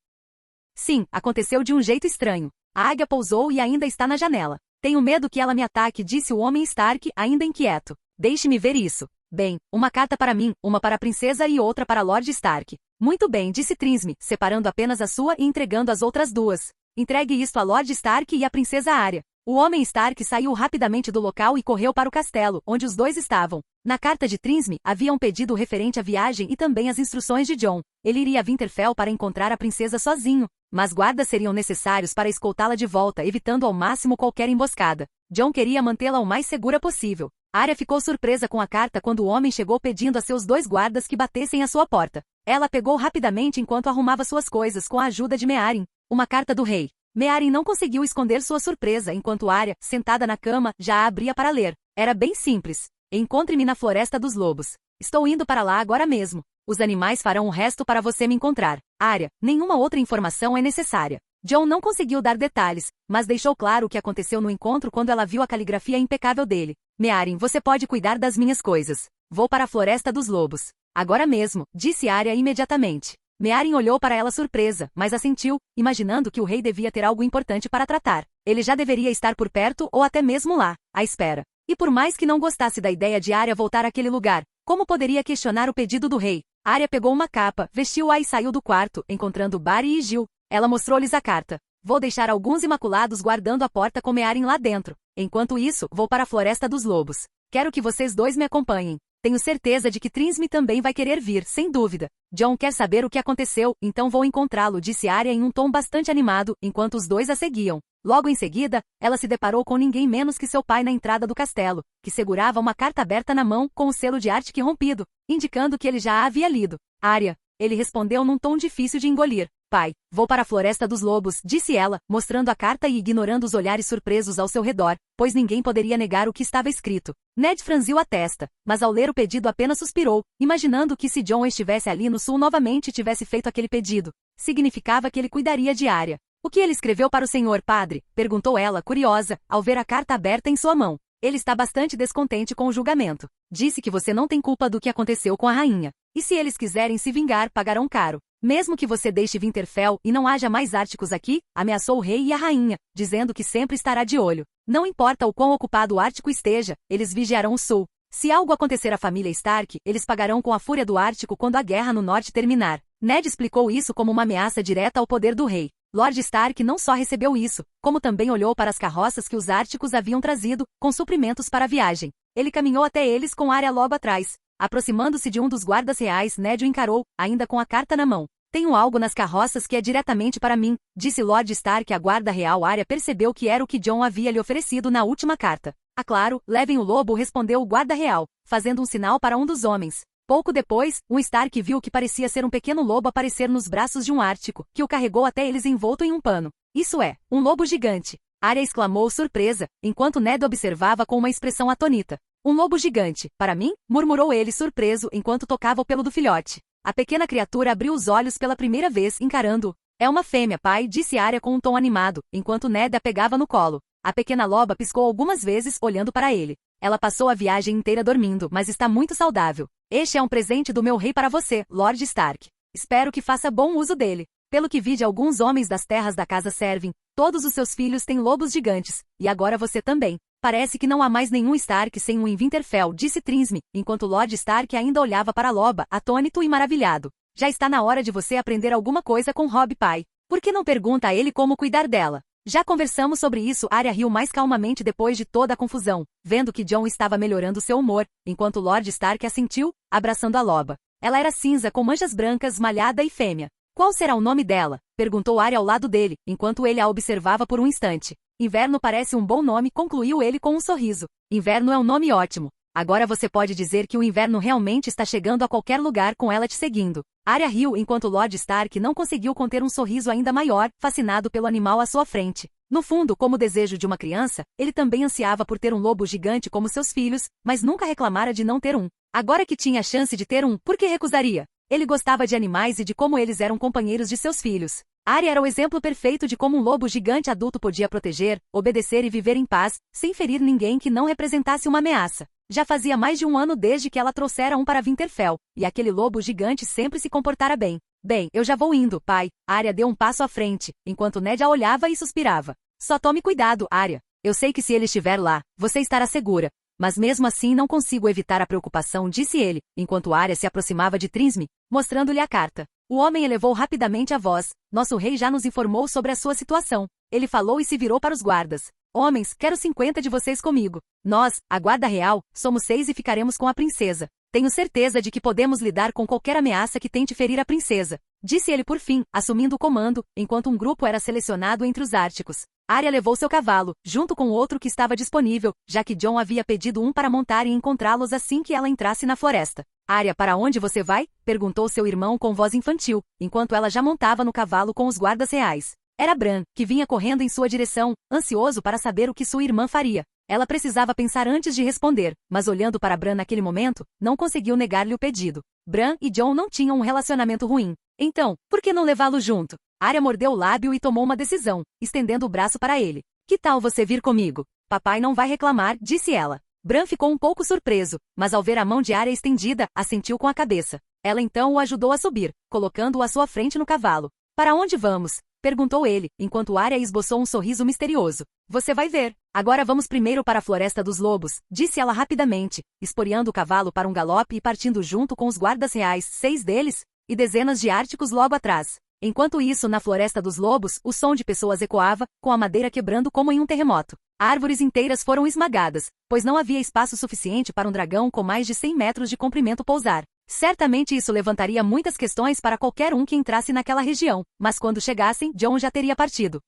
Sim, aconteceu de um jeito estranho. A águia pousou e ainda está na janela. Tenho medo que ela me ataque, disse o homem Stark, ainda inquieto. Deixe-me ver isso. Bem, uma carta para mim, uma para a princesa e outra para Lord Stark. Muito bem, disse Trisme, separando apenas a sua e entregando as outras duas. Entregue isto a Lord Stark e a princesa Arya. O homem Stark saiu rapidamente do local e correu para o castelo, onde os dois estavam. Na carta de Trisme, havia um pedido referente à viagem e também as instruções de Jon. Ele iria a Winterfell para encontrar a princesa sozinho, mas guardas seriam necessários para escoltá-la de volta, evitando ao máximo qualquer emboscada. Jon queria mantê-la o mais segura possível. Arya ficou surpresa com a carta quando o homem chegou pedindo a seus 2 guardas que batessem à sua porta. Ela pegou rapidamente enquanto arrumava suas coisas com a ajuda de Meeryn. Uma carta do rei. Meeryn não conseguiu esconder sua surpresa enquanto Arya, sentada na cama, já a abria para ler. Era bem simples. Encontre-me na Floresta dos Lobos. Estou indo para lá agora mesmo. Os animais farão o resto para você me encontrar. Arya, nenhuma outra informação é necessária. Jon não conseguiu dar detalhes, mas deixou claro o que aconteceu no encontro quando ela viu a caligrafia impecável dele. Meeryn, você pode cuidar das minhas coisas. Vou para a Floresta dos Lobos. Agora mesmo, disse Arya imediatamente. Meeryn olhou para ela surpresa, mas assentiu, imaginando que o rei devia ter algo importante para tratar. Ele já deveria estar por perto ou até mesmo lá, à espera. E por mais que não gostasse da ideia de Arya voltar àquele lugar, como poderia questionar o pedido do rei? Arya pegou uma capa, vestiu-a e saiu do quarto, encontrando Barry e Gil. Ela mostrou-lhes a carta. Vou deixar alguns imaculados guardando a porta com Meeryn lá dentro. Enquanto isso, vou para a Floresta dos Lobos. Quero que vocês 2 me acompanhem. Tenho certeza de que Trisme também vai querer vir, sem dúvida. Jon quer saber o que aconteceu, então vou encontrá-lo, disse Arya em um tom bastante animado, enquanto os 2 a seguiam. Logo em seguida, ela se deparou com ninguém menos que seu pai na entrada do castelo, que segurava uma carta aberta na mão com o selo de Arctic rompido, indicando que ele já a havia lido. Arya, ele respondeu num tom difícil de engolir. Pai, vou para a Floresta dos Lobos, disse ela, mostrando a carta e ignorando os olhares surpresos ao seu redor, pois ninguém poderia negar o que estava escrito. Ned franziu a testa, mas ao ler o pedido apenas suspirou, imaginando que se Jon estivesse ali no sul novamente e tivesse feito aquele pedido, significava que ele cuidaria de Arya. O que ele escreveu para o senhor padre? Perguntou ela, curiosa, ao ver a carta aberta em sua mão. Ele está bastante descontente com o julgamento. Disse que você não tem culpa do que aconteceu com a rainha. E se eles quiserem se vingar, pagarão caro. Mesmo que você deixe Winterfell e não haja mais Árticos aqui, ameaçou o rei e a rainha, dizendo que sempre estará de olho. Não importa o quão ocupado o Ártico esteja, eles vigiarão o sul. Se algo acontecer à família Stark, eles pagarão com a fúria do Ártico quando a guerra no norte terminar. Ned explicou isso como uma ameaça direta ao poder do rei. Lord Stark não só recebeu isso, como também olhou para as carroças que os Árticos haviam trazido, com suprimentos para a viagem. Ele caminhou até eles com Arya logo atrás. Aproximando-se de um dos guardas reais, Ned o encarou, ainda com a carta na mão. Tenho algo nas carroças que é diretamente para mim, disse Lord Stark à guarda real. Arya percebeu que era o que Jon havia lhe oferecido na última carta. Ah, claro, levem o lobo, respondeu o guarda real, fazendo um sinal para um dos homens. Pouco depois, um Stark viu o que parecia ser um pequeno lobo aparecer nos braços de um Ártico, que o carregou até eles envolto em um pano. Isso é, um lobo gigante. Arya exclamou surpresa, enquanto Ned observava com uma expressão atônita. Um lobo gigante, para mim? Murmurou ele surpreso enquanto tocava o pelo do filhote. A pequena criatura abriu os olhos pela primeira vez, encarando-o. É uma fêmea, pai, disse Arya com um tom animado, enquanto Ned a pegava no colo. A pequena loba piscou algumas vezes, olhando para ele. Ela passou a viagem inteira dormindo, mas está muito saudável. Este é um presente do meu rei para você, Lord Stark. Espero que faça bom uso dele. Pelo que vi de alguns homens das terras da casa Servin, todos os seus filhos têm lobos gigantes, e agora você também. Parece que não há mais nenhum Stark sem um em Winterfell, disse Trisme, enquanto Lord Stark ainda olhava para a loba, atônito e maravilhado. Já está na hora de você aprender alguma coisa com Robb, pai. Por que não pergunta a ele como cuidar dela? Já conversamos sobre isso. Arya riu mais calmamente depois de toda a confusão, vendo que Jon estava melhorando seu humor, enquanto Lord Stark assentiu, abraçando a loba. Ela era cinza com manchas brancas, malhada e fêmea. Qual será o nome dela? Perguntou Arya ao lado dele, enquanto ele a observava por um instante. Inverno parece um bom nome, concluiu ele com um sorriso. Inverno é um nome ótimo. Agora você pode dizer que o inverno realmente está chegando a qualquer lugar com ela te seguindo. Arya riu enquanto Lord Stark não conseguiu conter um sorriso ainda maior, fascinado pelo animal à sua frente. No fundo, como o desejo de uma criança, ele também ansiava por ter um lobo gigante como seus filhos, mas nunca reclamara de não ter um. Agora que tinha a chance de ter um, por que recusaria? Ele gostava de animais e de como eles eram companheiros de seus filhos. Arya era o exemplo perfeito de como um lobo gigante adulto podia proteger, obedecer e viver em paz, sem ferir ninguém que não representasse uma ameaça. Já fazia mais de um ano desde que ela trouxera um para Winterfell, e aquele lobo gigante sempre se comportara bem. Bem, eu já vou indo, pai. Arya deu um passo à frente, enquanto Ned a olhava e suspirava. Só tome cuidado, Arya. Eu sei que se ele estiver lá, você estará segura. Mas mesmo assim não consigo evitar a preocupação, disse ele, enquanto Arya se aproximava de Trisme, mostrando-lhe a carta. O homem elevou rapidamente a voz. Nosso rei já nos informou sobre a sua situação. Ele falou e se virou para os guardas. Homens, quero 50 de vocês comigo. Nós, a Guarda Real, somos 6 e ficaremos com a princesa. Tenho certeza de que podemos lidar com qualquer ameaça que tente ferir a princesa, disse ele por fim, assumindo o comando, enquanto um grupo era selecionado entre os árticos. Arya levou seu cavalo, junto com outro que estava disponível, já que Jon havia pedido um para montar e encontrá-los assim que ela entrasse na floresta. Arya, para onde você vai? Perguntou seu irmão com voz infantil, enquanto ela já montava no cavalo com os guardas reais. Era Bran, que vinha correndo em sua direção, ansioso para saber o que sua irmã faria. Ela precisava pensar antes de responder, mas olhando para Bran naquele momento, não conseguiu negar-lhe o pedido. Bran e Jon não tinham um relacionamento ruim. Então, por que não levá-lo junto? Arya mordeu o lábio e tomou uma decisão, estendendo o braço para ele. Que tal você vir comigo? Papai não vai reclamar, disse ela. Bran ficou um pouco surpreso, mas ao ver a mão de Arya estendida, assentiu com a cabeça. Ela então o ajudou a subir, colocando-o à sua frente no cavalo. Para onde vamos? Perguntou ele, enquanto Arya esboçou um sorriso misterioso. Você vai ver. Agora vamos primeiro para a Floresta dos Lobos, disse ela rapidamente, esporeando o cavalo para um galope e partindo junto com os guardas reais, 6 deles, e dezenas de árticos logo atrás. Enquanto isso, na Floresta dos Lobos, o som de pessoas ecoava, com a madeira quebrando como em um terremoto. Árvores inteiras foram esmagadas, pois não havia espaço suficiente para um dragão com mais de 100 metros de comprimento pousar. Certamente isso levantaria muitas questões para qualquer um que entrasse naquela região, mas quando chegassem, Jon já teria partido.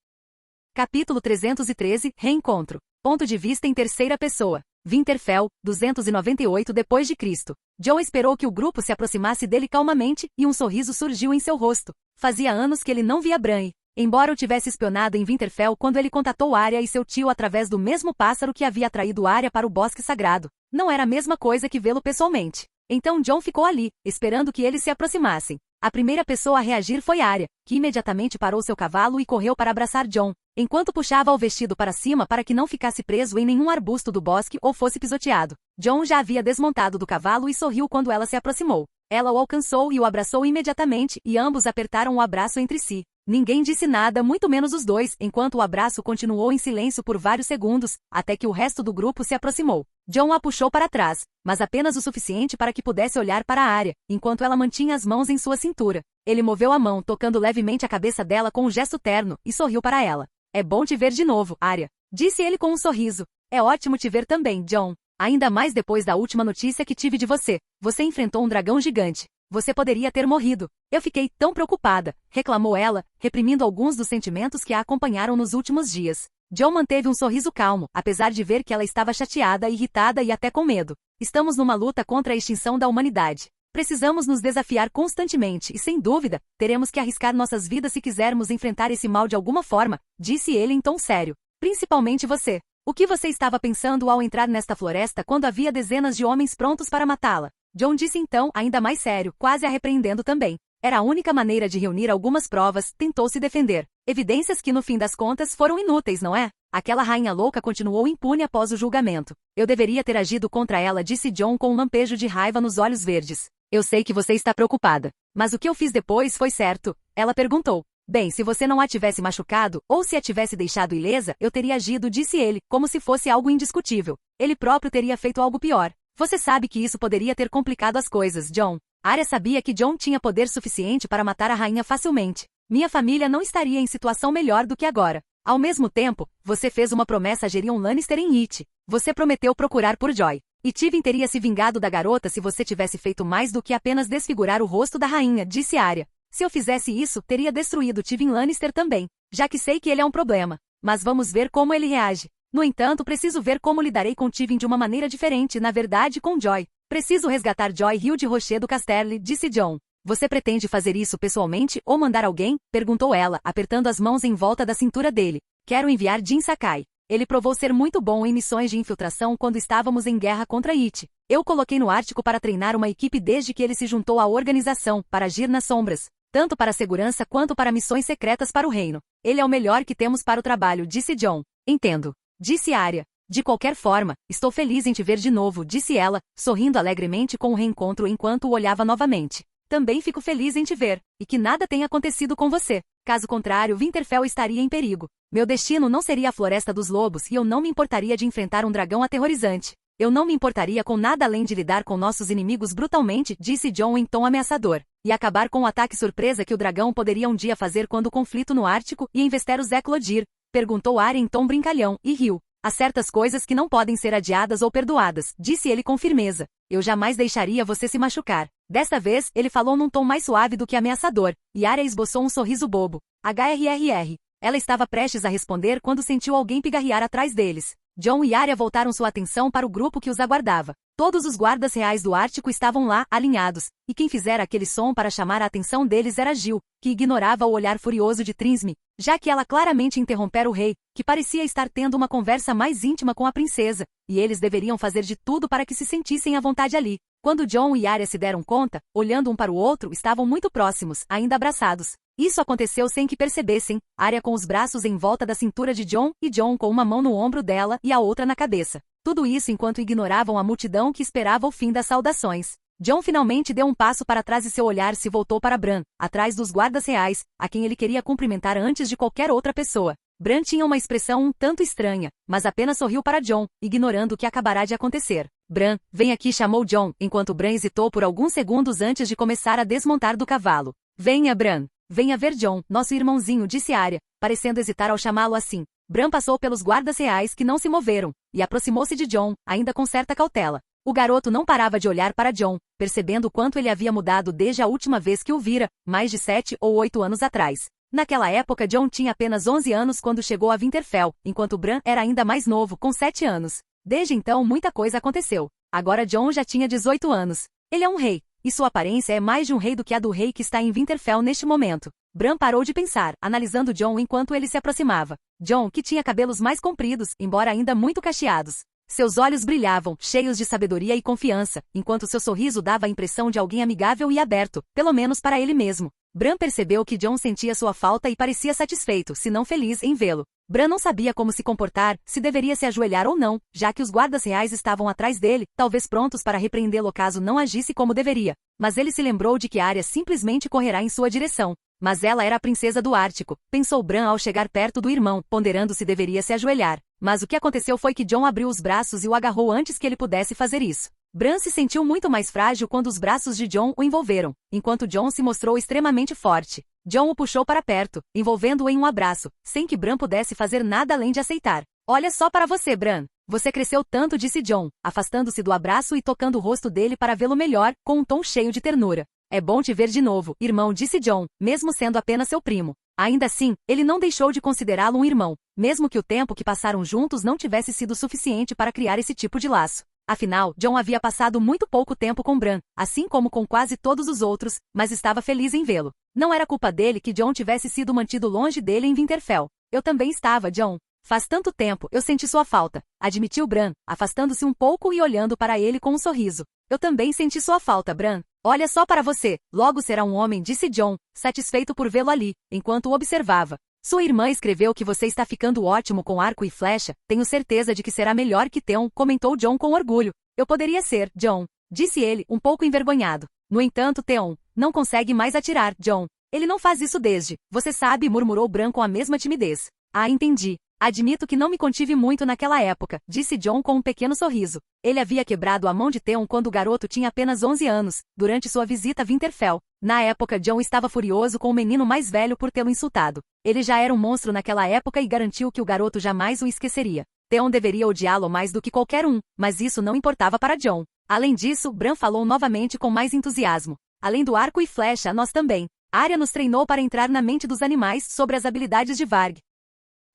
Capítulo 313, Reencontro. Ponto de vista em terceira pessoa. Winterfell, 298 d.C. Jon esperou que o grupo se aproximasse dele calmamente, e um sorriso surgiu em seu rosto. Fazia anos que ele não via Bran. Embora o tivesse espionado em Winterfell quando ele contatou Arya e seu tio através do mesmo pássaro que havia atraído Arya para o Bosque Sagrado, não era a mesma coisa que vê-lo pessoalmente. Então Jon ficou ali, esperando que eles se aproximassem. A primeira pessoa a reagir foi Arya, que imediatamente parou seu cavalo e correu para abraçar Jon, enquanto puxava o vestido para cima para que não ficasse preso em nenhum arbusto do bosque ou fosse pisoteado. Jon já havia desmontado do cavalo e sorriu quando ela se aproximou. Ela o alcançou e o abraçou imediatamente, e ambos apertaram o abraço entre si. Ninguém disse nada, muito menos os dois, enquanto o abraço continuou em silêncio por vários segundos, até que o resto do grupo se aproximou. Jon a puxou para trás, mas apenas o suficiente para que pudesse olhar para a Arya, enquanto ela mantinha as mãos em sua cintura. Ele moveu a mão, tocando levemente a cabeça dela com um gesto terno, e sorriu para ela. É bom te ver de novo, Arya, disse ele com um sorriso. É ótimo te ver também, Jon. Ainda mais depois da última notícia que tive de você. Você enfrentou um dragão gigante. Você poderia ter morrido. Eu fiquei tão preocupada, reclamou ela, reprimindo alguns dos sentimentos que a acompanharam nos últimos dias. Jon manteve um sorriso calmo, apesar de ver que ela estava chateada, irritada e até com medo. Estamos numa luta contra a extinção da humanidade. Precisamos nos desafiar constantemente e, sem dúvida, teremos que arriscar nossas vidas se quisermos enfrentar esse mal de alguma forma, disse ele em tom sério. Principalmente você. O que você estava pensando ao entrar nesta floresta quando havia dezenas de homens prontos para matá-la? Jon disse então, ainda mais sério, quase a repreendendo também. Era a única maneira de reunir algumas provas, tentou se defender. Evidências que no fim das contas foram inúteis, não é? Aquela rainha louca continuou impune após o julgamento. Eu deveria ter agido contra ela, disse Jon com um lampejo de raiva nos olhos verdes. Eu sei que você está preocupada. Mas o que eu fiz depois foi certo? Ela perguntou. Bem, se você não a tivesse machucado, ou se a tivesse deixado ilesa, eu teria agido, disse ele, como se fosse algo indiscutível. Ele próprio teria feito algo pior. Você sabe que isso poderia ter complicado as coisas, Jon. Arya sabia que Jon tinha poder suficiente para matar a rainha facilmente. Minha família não estaria em situação melhor do que agora. Ao mesmo tempo, você fez uma promessa a Gerion Lannister em It. Você prometeu procurar por Joy. E Tywin teria se vingado da garota se você tivesse feito mais do que apenas desfigurar o rosto da rainha, disse Arya. Se eu fizesse isso, teria destruído Tywin Lannister também, já que sei que ele é um problema. Mas vamos ver como ele reage. No entanto, preciso ver como lidarei com Tywin de uma maneira diferente, na verdade com Joy. Preciso resgatar Joy Hill de Rocher do Casterly, disse Jon. Você pretende fazer isso pessoalmente ou mandar alguém? Perguntou ela, apertando as mãos em volta da cintura dele. Quero enviar Jyn Sakai. Ele provou ser muito bom em missões de infiltração quando estávamos em guerra contra It. Eu coloquei no Ártico para treinar uma equipe desde que ele se juntou à organização, para agir nas sombras. Tanto para segurança quanto para missões secretas para o reino. Ele é o melhor que temos para o trabalho, disse Jon. Entendo. Disse Arya. De qualquer forma, estou feliz em te ver de novo, disse ela, sorrindo alegremente com o reencontro enquanto o olhava novamente. Também fico feliz em te ver, e que nada tenha acontecido com você. Caso contrário, Winterfell estaria em perigo. Meu destino não seria a Floresta dos Lobos e eu não me importaria de enfrentar um dragão aterrorizante. Eu não me importaria com nada além de lidar com nossos inimigos brutalmente, disse Jon em tom ameaçador, e acabar com o ataque surpresa que o dragão poderia um dia fazer quando o conflito no Ártico e em Westeros eclodir. Perguntou Arya em tom brincalhão, e riu. Há certas coisas que não podem ser adiadas ou perdoadas, disse ele com firmeza. Eu jamais deixaria você se machucar. Desta vez, ele falou num tom mais suave do que ameaçador, e Arya esboçou um sorriso bobo. HRRR. Ela estava prestes a responder quando sentiu alguém pigarrear atrás deles. Jon e Arya voltaram sua atenção para o grupo que os aguardava. Todos os guardas reais do Ártico estavam lá, alinhados, e quem fizera aquele som para chamar a atenção deles era Gil, que ignorava o olhar furioso de Trisme, já que ela claramente interrompera o rei, que parecia estar tendo uma conversa mais íntima com a princesa, e eles deveriam fazer de tudo para que se sentissem à vontade ali. Quando Jon e Arya se deram conta, olhando um para o outro, estavam muito próximos, ainda abraçados. Isso aconteceu sem que percebessem, Arya com os braços em volta da cintura de Jon, e Jon com uma mão no ombro dela e a outra na cabeça. Tudo isso enquanto ignoravam a multidão que esperava o fim das saudações. Jon finalmente deu um passo para trás e seu olhar se voltou para Bran, atrás dos guardas reais, a quem ele queria cumprimentar antes de qualquer outra pessoa. Bran tinha uma expressão um tanto estranha, mas apenas sorriu para Jon, ignorando o que acabará de acontecer. Bran, vem aqui, chamou Jon, enquanto Bran hesitou por alguns segundos antes de começar a desmontar do cavalo. Venha, Bran. Venha ver Jon, nosso irmãozinho, disse Arya, parecendo hesitar ao chamá-lo assim. Bran passou pelos guardas reais que não se moveram, e aproximou-se de Jon, ainda com certa cautela. O garoto não parava de olhar para Jon, percebendo o quanto ele havia mudado desde a última vez que o vira, mais de 7 ou 8 anos atrás. Naquela época Jon tinha apenas 11 anos quando chegou a Winterfell, enquanto Bran era ainda mais novo, com 7 anos. Desde então muita coisa aconteceu. Agora Jon já tinha 18 anos. Ele é um rei, e sua aparência é mais de um rei do que a do rei que está em Winterfell neste momento. Bran parou de pensar, analisando Jon enquanto ele se aproximava. Jon, que tinha cabelos mais compridos, embora ainda muito cacheados. Seus olhos brilhavam, cheios de sabedoria e confiança, enquanto seu sorriso dava a impressão de alguém amigável e aberto, pelo menos para ele mesmo. Bran percebeu que Jon sentia sua falta e parecia satisfeito, se não feliz, em vê-lo. Bran não sabia como se comportar, se deveria se ajoelhar ou não, já que os guardas reais estavam atrás dele, talvez prontos para repreendê-lo caso não agisse como deveria. Mas ele se lembrou de que Arya simplesmente correrá em sua direção. Mas ela era a princesa do Ártico, pensou Bran ao chegar perto do irmão, ponderando se deveria se ajoelhar. Mas o que aconteceu foi que Jon abriu os braços e o agarrou antes que ele pudesse fazer isso. Bran se sentiu muito mais frágil quando os braços de Jon o envolveram, enquanto Jon se mostrou extremamente forte. Jon o puxou para perto, envolvendo-o em um abraço, sem que Bran pudesse fazer nada além de aceitar. Olha só para você, Bran. Você cresceu tanto, disse Jon, afastando-se do abraço e tocando o rosto dele para vê-lo melhor, com um tom cheio de ternura. É bom te ver de novo, irmão, disse Jon, mesmo sendo apenas seu primo. Ainda assim, ele não deixou de considerá-lo um irmão, mesmo que o tempo que passaram juntos não tivesse sido suficiente para criar esse tipo de laço. Afinal, Jon havia passado muito pouco tempo com Bran, assim como com quase todos os outros, mas estava feliz em vê-lo. Não era culpa dele que Jon tivesse sido mantido longe dele em Winterfell. Eu também estava, Jon. Faz tanto tempo, eu senti sua falta, admitiu Bran, afastando-se um pouco e olhando para ele com um sorriso. Eu também senti sua falta, Bran. Olha só para você, logo será um homem, disse Jon, satisfeito por vê-lo ali, enquanto o observava. Sua irmã escreveu que você está ficando ótimo com arco e flecha, tenho certeza de que será melhor que Theon, comentou Jon com orgulho. Eu poderia ser, Jon, disse ele, um pouco envergonhado. No entanto, Theon não consegue mais atirar, Jon. Ele não faz isso desde, você sabe, murmurou Bran com a mesma timidez. Ah, entendi. Admito que não me contive muito naquela época, disse Jon com um pequeno sorriso. Ele havia quebrado a mão de Theon quando o garoto tinha apenas 11 anos, durante sua visita a Winterfell. Na época, Jon estava furioso com o menino mais velho por tê-lo insultado. Ele já era um monstro naquela época e garantiu que o garoto jamais o esqueceria. Theon deveria odiá-lo mais do que qualquer um, mas isso não importava para Jon. Além disso, Bran falou novamente com mais entusiasmo. Além do arco e flecha, nós também. Arya nos treinou para entrar na mente dos animais sobre as habilidades de Varg.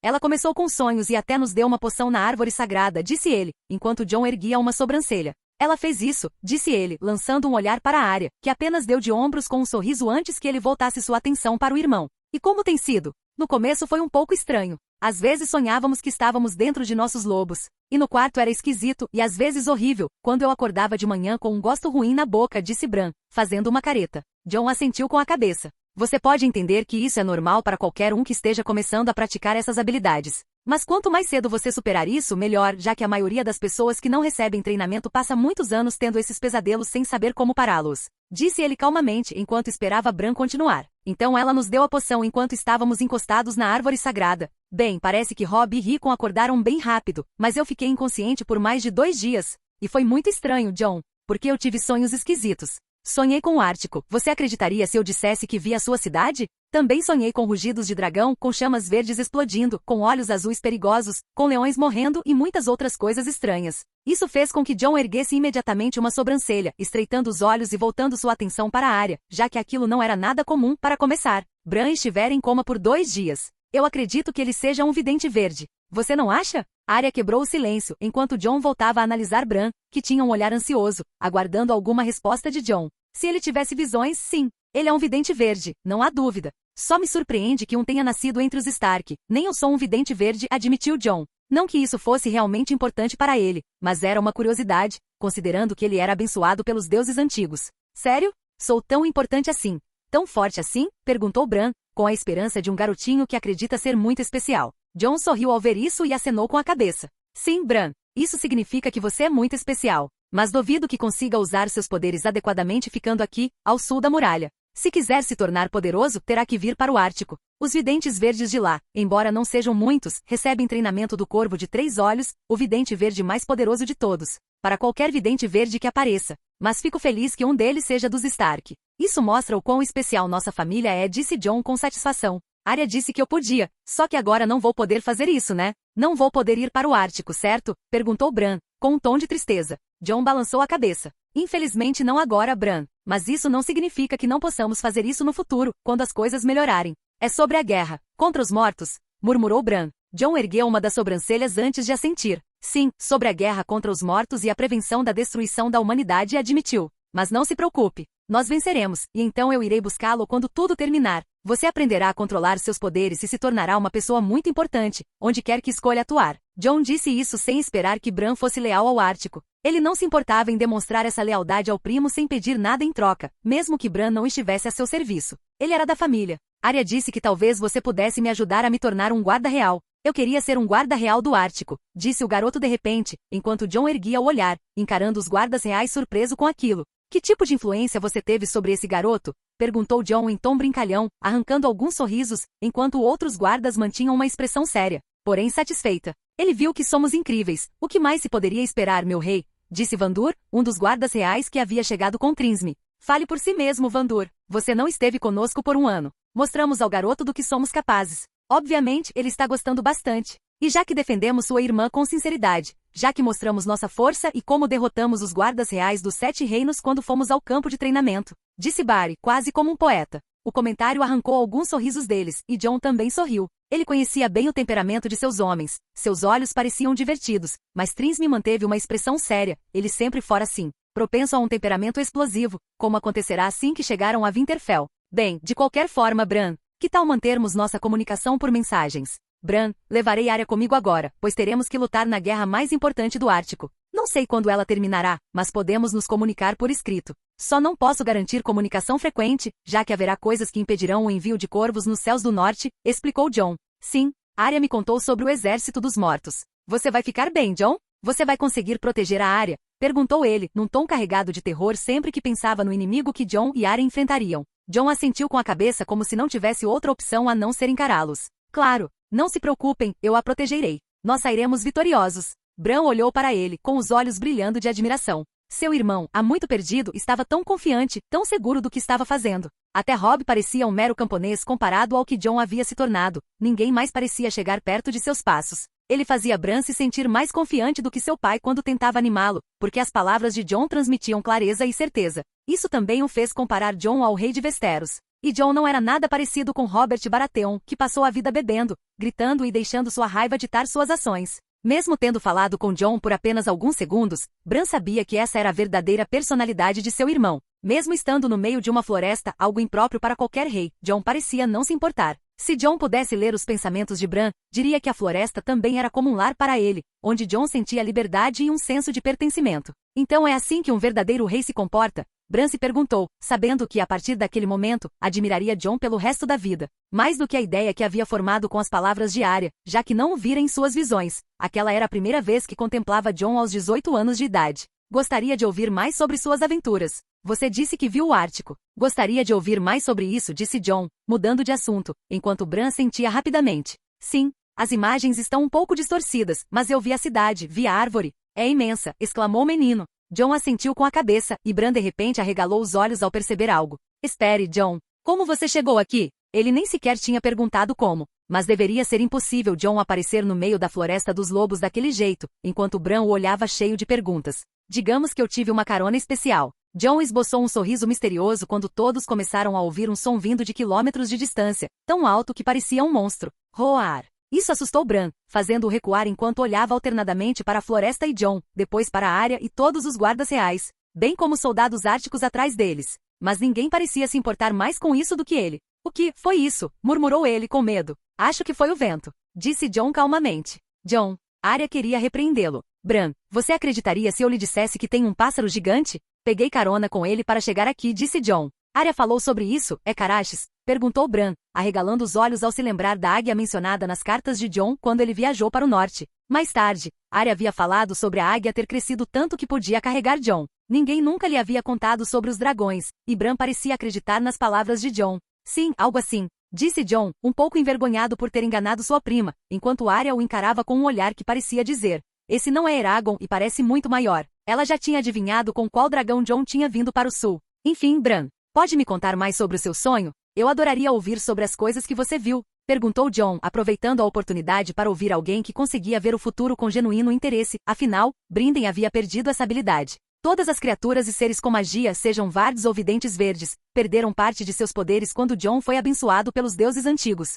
Ela começou com sonhos e até nos deu uma poção na árvore sagrada, disse ele, enquanto Jon erguia uma sobrancelha. Ela fez isso, disse ele, lançando um olhar para Arya, que apenas deu de ombros com um sorriso antes que ele voltasse sua atenção para o irmão. E como tem sido? No começo foi um pouco estranho. Às vezes sonhávamos que estávamos dentro de nossos lobos. E no quarto era esquisito, e às vezes horrível, quando eu acordava de manhã com um gosto ruim na boca, disse Bran, fazendo uma careta. Jon assentiu com a cabeça. Você pode entender que isso é normal para qualquer um que esteja começando a praticar essas habilidades. Mas quanto mais cedo você superar isso, melhor, já que a maioria das pessoas que não recebem treinamento passa muitos anos tendo esses pesadelos sem saber como pará-los. Disse ele calmamente enquanto esperava Bran continuar. Então ela nos deu a poção enquanto estávamos encostados na árvore sagrada. Bem, parece que Robb e Rickon acordaram bem rápido, mas eu fiquei inconsciente por mais de 2 dias. E foi muito estranho, Jon, porque eu tive sonhos esquisitos. Sonhei com o Ártico. Você acreditaria se eu dissesse que vi a sua cidade? Também sonhei com rugidos de dragão, com chamas verdes explodindo, com olhos azuis perigosos, com leões morrendo e muitas outras coisas estranhas. Isso fez com que Jon erguesse imediatamente uma sobrancelha, estreitando os olhos e voltando sua atenção para a área, já que aquilo não era nada comum. Para começar, Bran estivera em coma por 2 dias. Eu acredito que ele seja um vidente verde. Você não acha? Arya quebrou o silêncio, enquanto Jon voltava a analisar Bran, que tinha um olhar ansioso, aguardando alguma resposta de Jon. Se ele tivesse visões, sim. Ele é um vidente verde, não há dúvida. Só me surpreende que um tenha nascido entre os Stark. Nem eu sou um vidente verde, admitiu Jon. Não que isso fosse realmente importante para ele, mas era uma curiosidade, considerando que ele era abençoado pelos deuses antigos. Sério? Sou tão importante assim? Tão forte assim? Perguntou Bran, com a esperança de um garotinho que acredita ser muito especial. Jon sorriu ao ver isso e acenou com a cabeça. Sim, Bran. Isso significa que você é muito especial. Mas duvido que consiga usar seus poderes adequadamente ficando aqui, ao sul da muralha. Se quiser se tornar poderoso, terá que vir para o Ártico. Os videntes verdes de lá, embora não sejam muitos, recebem treinamento do Corvo de 3 olhos, o vidente verde mais poderoso de todos. Para qualquer vidente verde que apareça. Mas fico feliz que um deles seja dos Stark. Isso mostra o quão especial nossa família é, disse Jon com satisfação. Arya disse que eu podia, só que agora não vou poder fazer isso, né? Não vou poder ir para o Ártico, certo? Perguntou Bran, com um tom de tristeza. Jon balançou a cabeça. Infelizmente não agora, Bran. Mas isso não significa que não possamos fazer isso no futuro, quando as coisas melhorarem. É sobre a guerra. Contra os mortos? Murmurou Bran. Jon ergueu uma das sobrancelhas antes de assentir. Sim, sobre a guerra contra os mortos e a prevenção da destruição da humanidade, admitiu. Mas não se preocupe. Nós venceremos, e então eu irei buscá-lo quando tudo terminar. Você aprenderá a controlar seus poderes e se tornará uma pessoa muito importante, onde quer que escolha atuar. Jon disse isso sem esperar que Bran fosse leal ao Ártico. Ele não se importava em demonstrar essa lealdade ao primo sem pedir nada em troca, mesmo que Bran não estivesse a seu serviço. Ele era da família. Arya disse que talvez você pudesse me ajudar a me tornar um guarda real. Eu queria ser um guarda real do Ártico, disse o garoto de repente, enquanto Jon erguia o olhar, encarando os guardas reais surpreso com aquilo. Que tipo de influência você teve sobre esse garoto? Perguntou Jon em tom brincalhão, arrancando alguns sorrisos, enquanto outros guardas mantinham uma expressão séria, porém satisfeita. Ele viu que somos incríveis. O que mais se poderia esperar, meu rei? Disse Vandur, um dos guardas reais que havia chegado com Trisme. Fale por si mesmo, Vandur. Você não esteve conosco por 1 ano. Mostramos ao garoto do que somos capazes. Obviamente, ele está gostando bastante. E já que defendemos sua irmã com sinceridade, já que mostramos nossa força e como derrotamos os guardas reais dos 7 reinos quando fomos ao campo de treinamento, disse Barry, quase como um poeta. O comentário arrancou alguns sorrisos deles, e Jon também sorriu. Ele conhecia bem o temperamento de seus homens. Seus olhos pareciam divertidos, mas Trisme manteve uma expressão séria. Ele sempre fora assim, propenso a um temperamento explosivo, como acontecerá assim que chegaram a Winterfell. Bem, de qualquer forma, Bran, que tal mantermos nossa comunicação por mensagens? Bran, levarei Arya comigo agora, pois teremos que lutar na guerra mais importante do Ártico. Não sei quando ela terminará, mas podemos nos comunicar por escrito. Só não posso garantir comunicação frequente, já que haverá coisas que impedirão o envio de corvos nos céus do norte, explicou Jon. Sim, Arya me contou sobre o exército dos mortos. Você vai ficar bem, Jon? Você vai conseguir proteger a Arya? Perguntou ele, num tom carregado de terror sempre que pensava no inimigo que Jon e Arya enfrentariam. Jon assentiu com a cabeça como se não tivesse outra opção a não ser encará-los. Claro, não se preocupem, eu a protegerei. Nós sairemos vitoriosos. Bran olhou para ele, com os olhos brilhando de admiração. Seu irmão, há muito perdido, estava tão confiante, tão seguro do que estava fazendo. Até Robb parecia um mero camponês comparado ao que Jon havia se tornado. Ninguém mais parecia chegar perto de seus passos. Ele fazia Bran se sentir mais confiante do que seu pai quando tentava animá-lo, porque as palavras de Jon transmitiam clareza e certeza. Isso também o fez comparar Jon ao rei de Westeros. E Jon não era nada parecido com Robert Baratheon, que passou a vida bebendo, gritando e deixando sua raiva ditar suas ações. Mesmo tendo falado com Jon por apenas alguns segundos, Bran sabia que essa era a verdadeira personalidade de seu irmão. Mesmo estando no meio de uma floresta, algo impróprio para qualquer rei, Jon parecia não se importar. Se Jon pudesse ler os pensamentos de Bran, diria que a floresta também era como um lar para ele, onde Jon sentia liberdade e um senso de pertencimento. Então é assim que um verdadeiro rei se comporta? Bran se perguntou, sabendo que a partir daquele momento, admiraria Jon pelo resto da vida. Mais do que a ideia que havia formado com as palavras de Arya, já que não o vira em suas visões. Aquela era a primeira vez que contemplava Jon aos 18 anos de idade. Gostaria de ouvir mais sobre suas aventuras. Você disse que viu o Ártico. Gostaria de ouvir mais sobre isso, disse Jon, mudando de assunto, enquanto Bran sentia rapidamente. Sim, as imagens estão um pouco distorcidas, mas eu vi a cidade, vi a árvore. É imensa, exclamou o menino. Jon assentiu com a cabeça, e Bran de repente arregalou os olhos ao perceber algo. Espere, Jon. Como você chegou aqui? Ele nem sequer tinha perguntado como. Mas deveria ser impossível Jon aparecer no meio da floresta dos lobos daquele jeito, enquanto Bran o olhava cheio de perguntas. Digamos que eu tive uma carona especial. Jon esboçou um sorriso misterioso quando todos começaram a ouvir um som vindo de quilômetros de distância, tão alto que parecia um monstro. Roar! Isso assustou Bran, fazendo-o recuar enquanto olhava alternadamente para a floresta e Jon, depois para a área e todos os guardas reais, bem como soldados árticos atrás deles. Mas ninguém parecia se importar mais com isso do que ele. O que foi isso? Murmurou ele com medo. Acho que foi o vento, disse Jon calmamente. Jon, Arya queria repreendê-lo. Bran, você acreditaria se eu lhe dissesse que tem um pássaro gigante? Peguei carona com ele para chegar aqui, disse Jon. Arya falou sobre isso, é Caraxes? Perguntou Bran, arregalando os olhos ao se lembrar da águia mencionada nas cartas de Jon quando ele viajou para o norte. Mais tarde, Arya havia falado sobre a águia ter crescido tanto que podia carregar Jon. Ninguém nunca lhe havia contado sobre os dragões, e Bran parecia acreditar nas palavras de Jon. Sim, algo assim, disse Jon, um pouco envergonhado por ter enganado sua prima, enquanto Arya o encarava com um olhar que parecia dizer: esse não é Eragon e parece muito maior. Ela já tinha adivinhado com qual dragão Jon tinha vindo para o sul. Enfim, Bran, pode me contar mais sobre o seu sonho? Eu adoraria ouvir sobre as coisas que você viu, perguntou Jon, aproveitando a oportunidade para ouvir alguém que conseguia ver o futuro com genuíno interesse, afinal, Brinden havia perdido essa habilidade. Todas as criaturas e seres com magia, sejam vardes ou videntes verdes, perderam parte de seus poderes quando Jon foi abençoado pelos deuses antigos.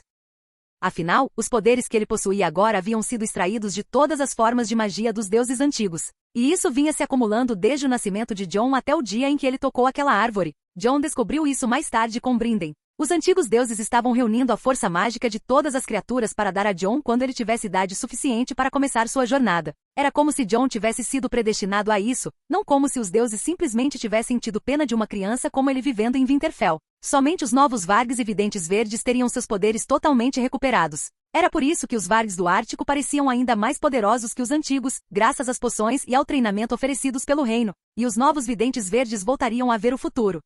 Afinal, os poderes que ele possuía agora haviam sido extraídos de todas as formas de magia dos deuses antigos. E isso vinha se acumulando desde o nascimento de Jon até o dia em que ele tocou aquela árvore. Jon descobriu isso mais tarde com Brinden. Os antigos deuses estavam reunindo a força mágica de todas as criaturas para dar a Jon quando ele tivesse idade suficiente para começar sua jornada. Era como se Jon tivesse sido predestinado a isso, não como se os deuses simplesmente tivessem tido pena de uma criança como ele vivendo em Winterfell. Somente os novos Vargs e Videntes Verdes teriam seus poderes totalmente recuperados. Era por isso que os Vargs do Ártico pareciam ainda mais poderosos que os antigos, graças às poções e ao treinamento oferecidos pelo reino, e os novos Videntes Verdes voltariam a ver o futuro.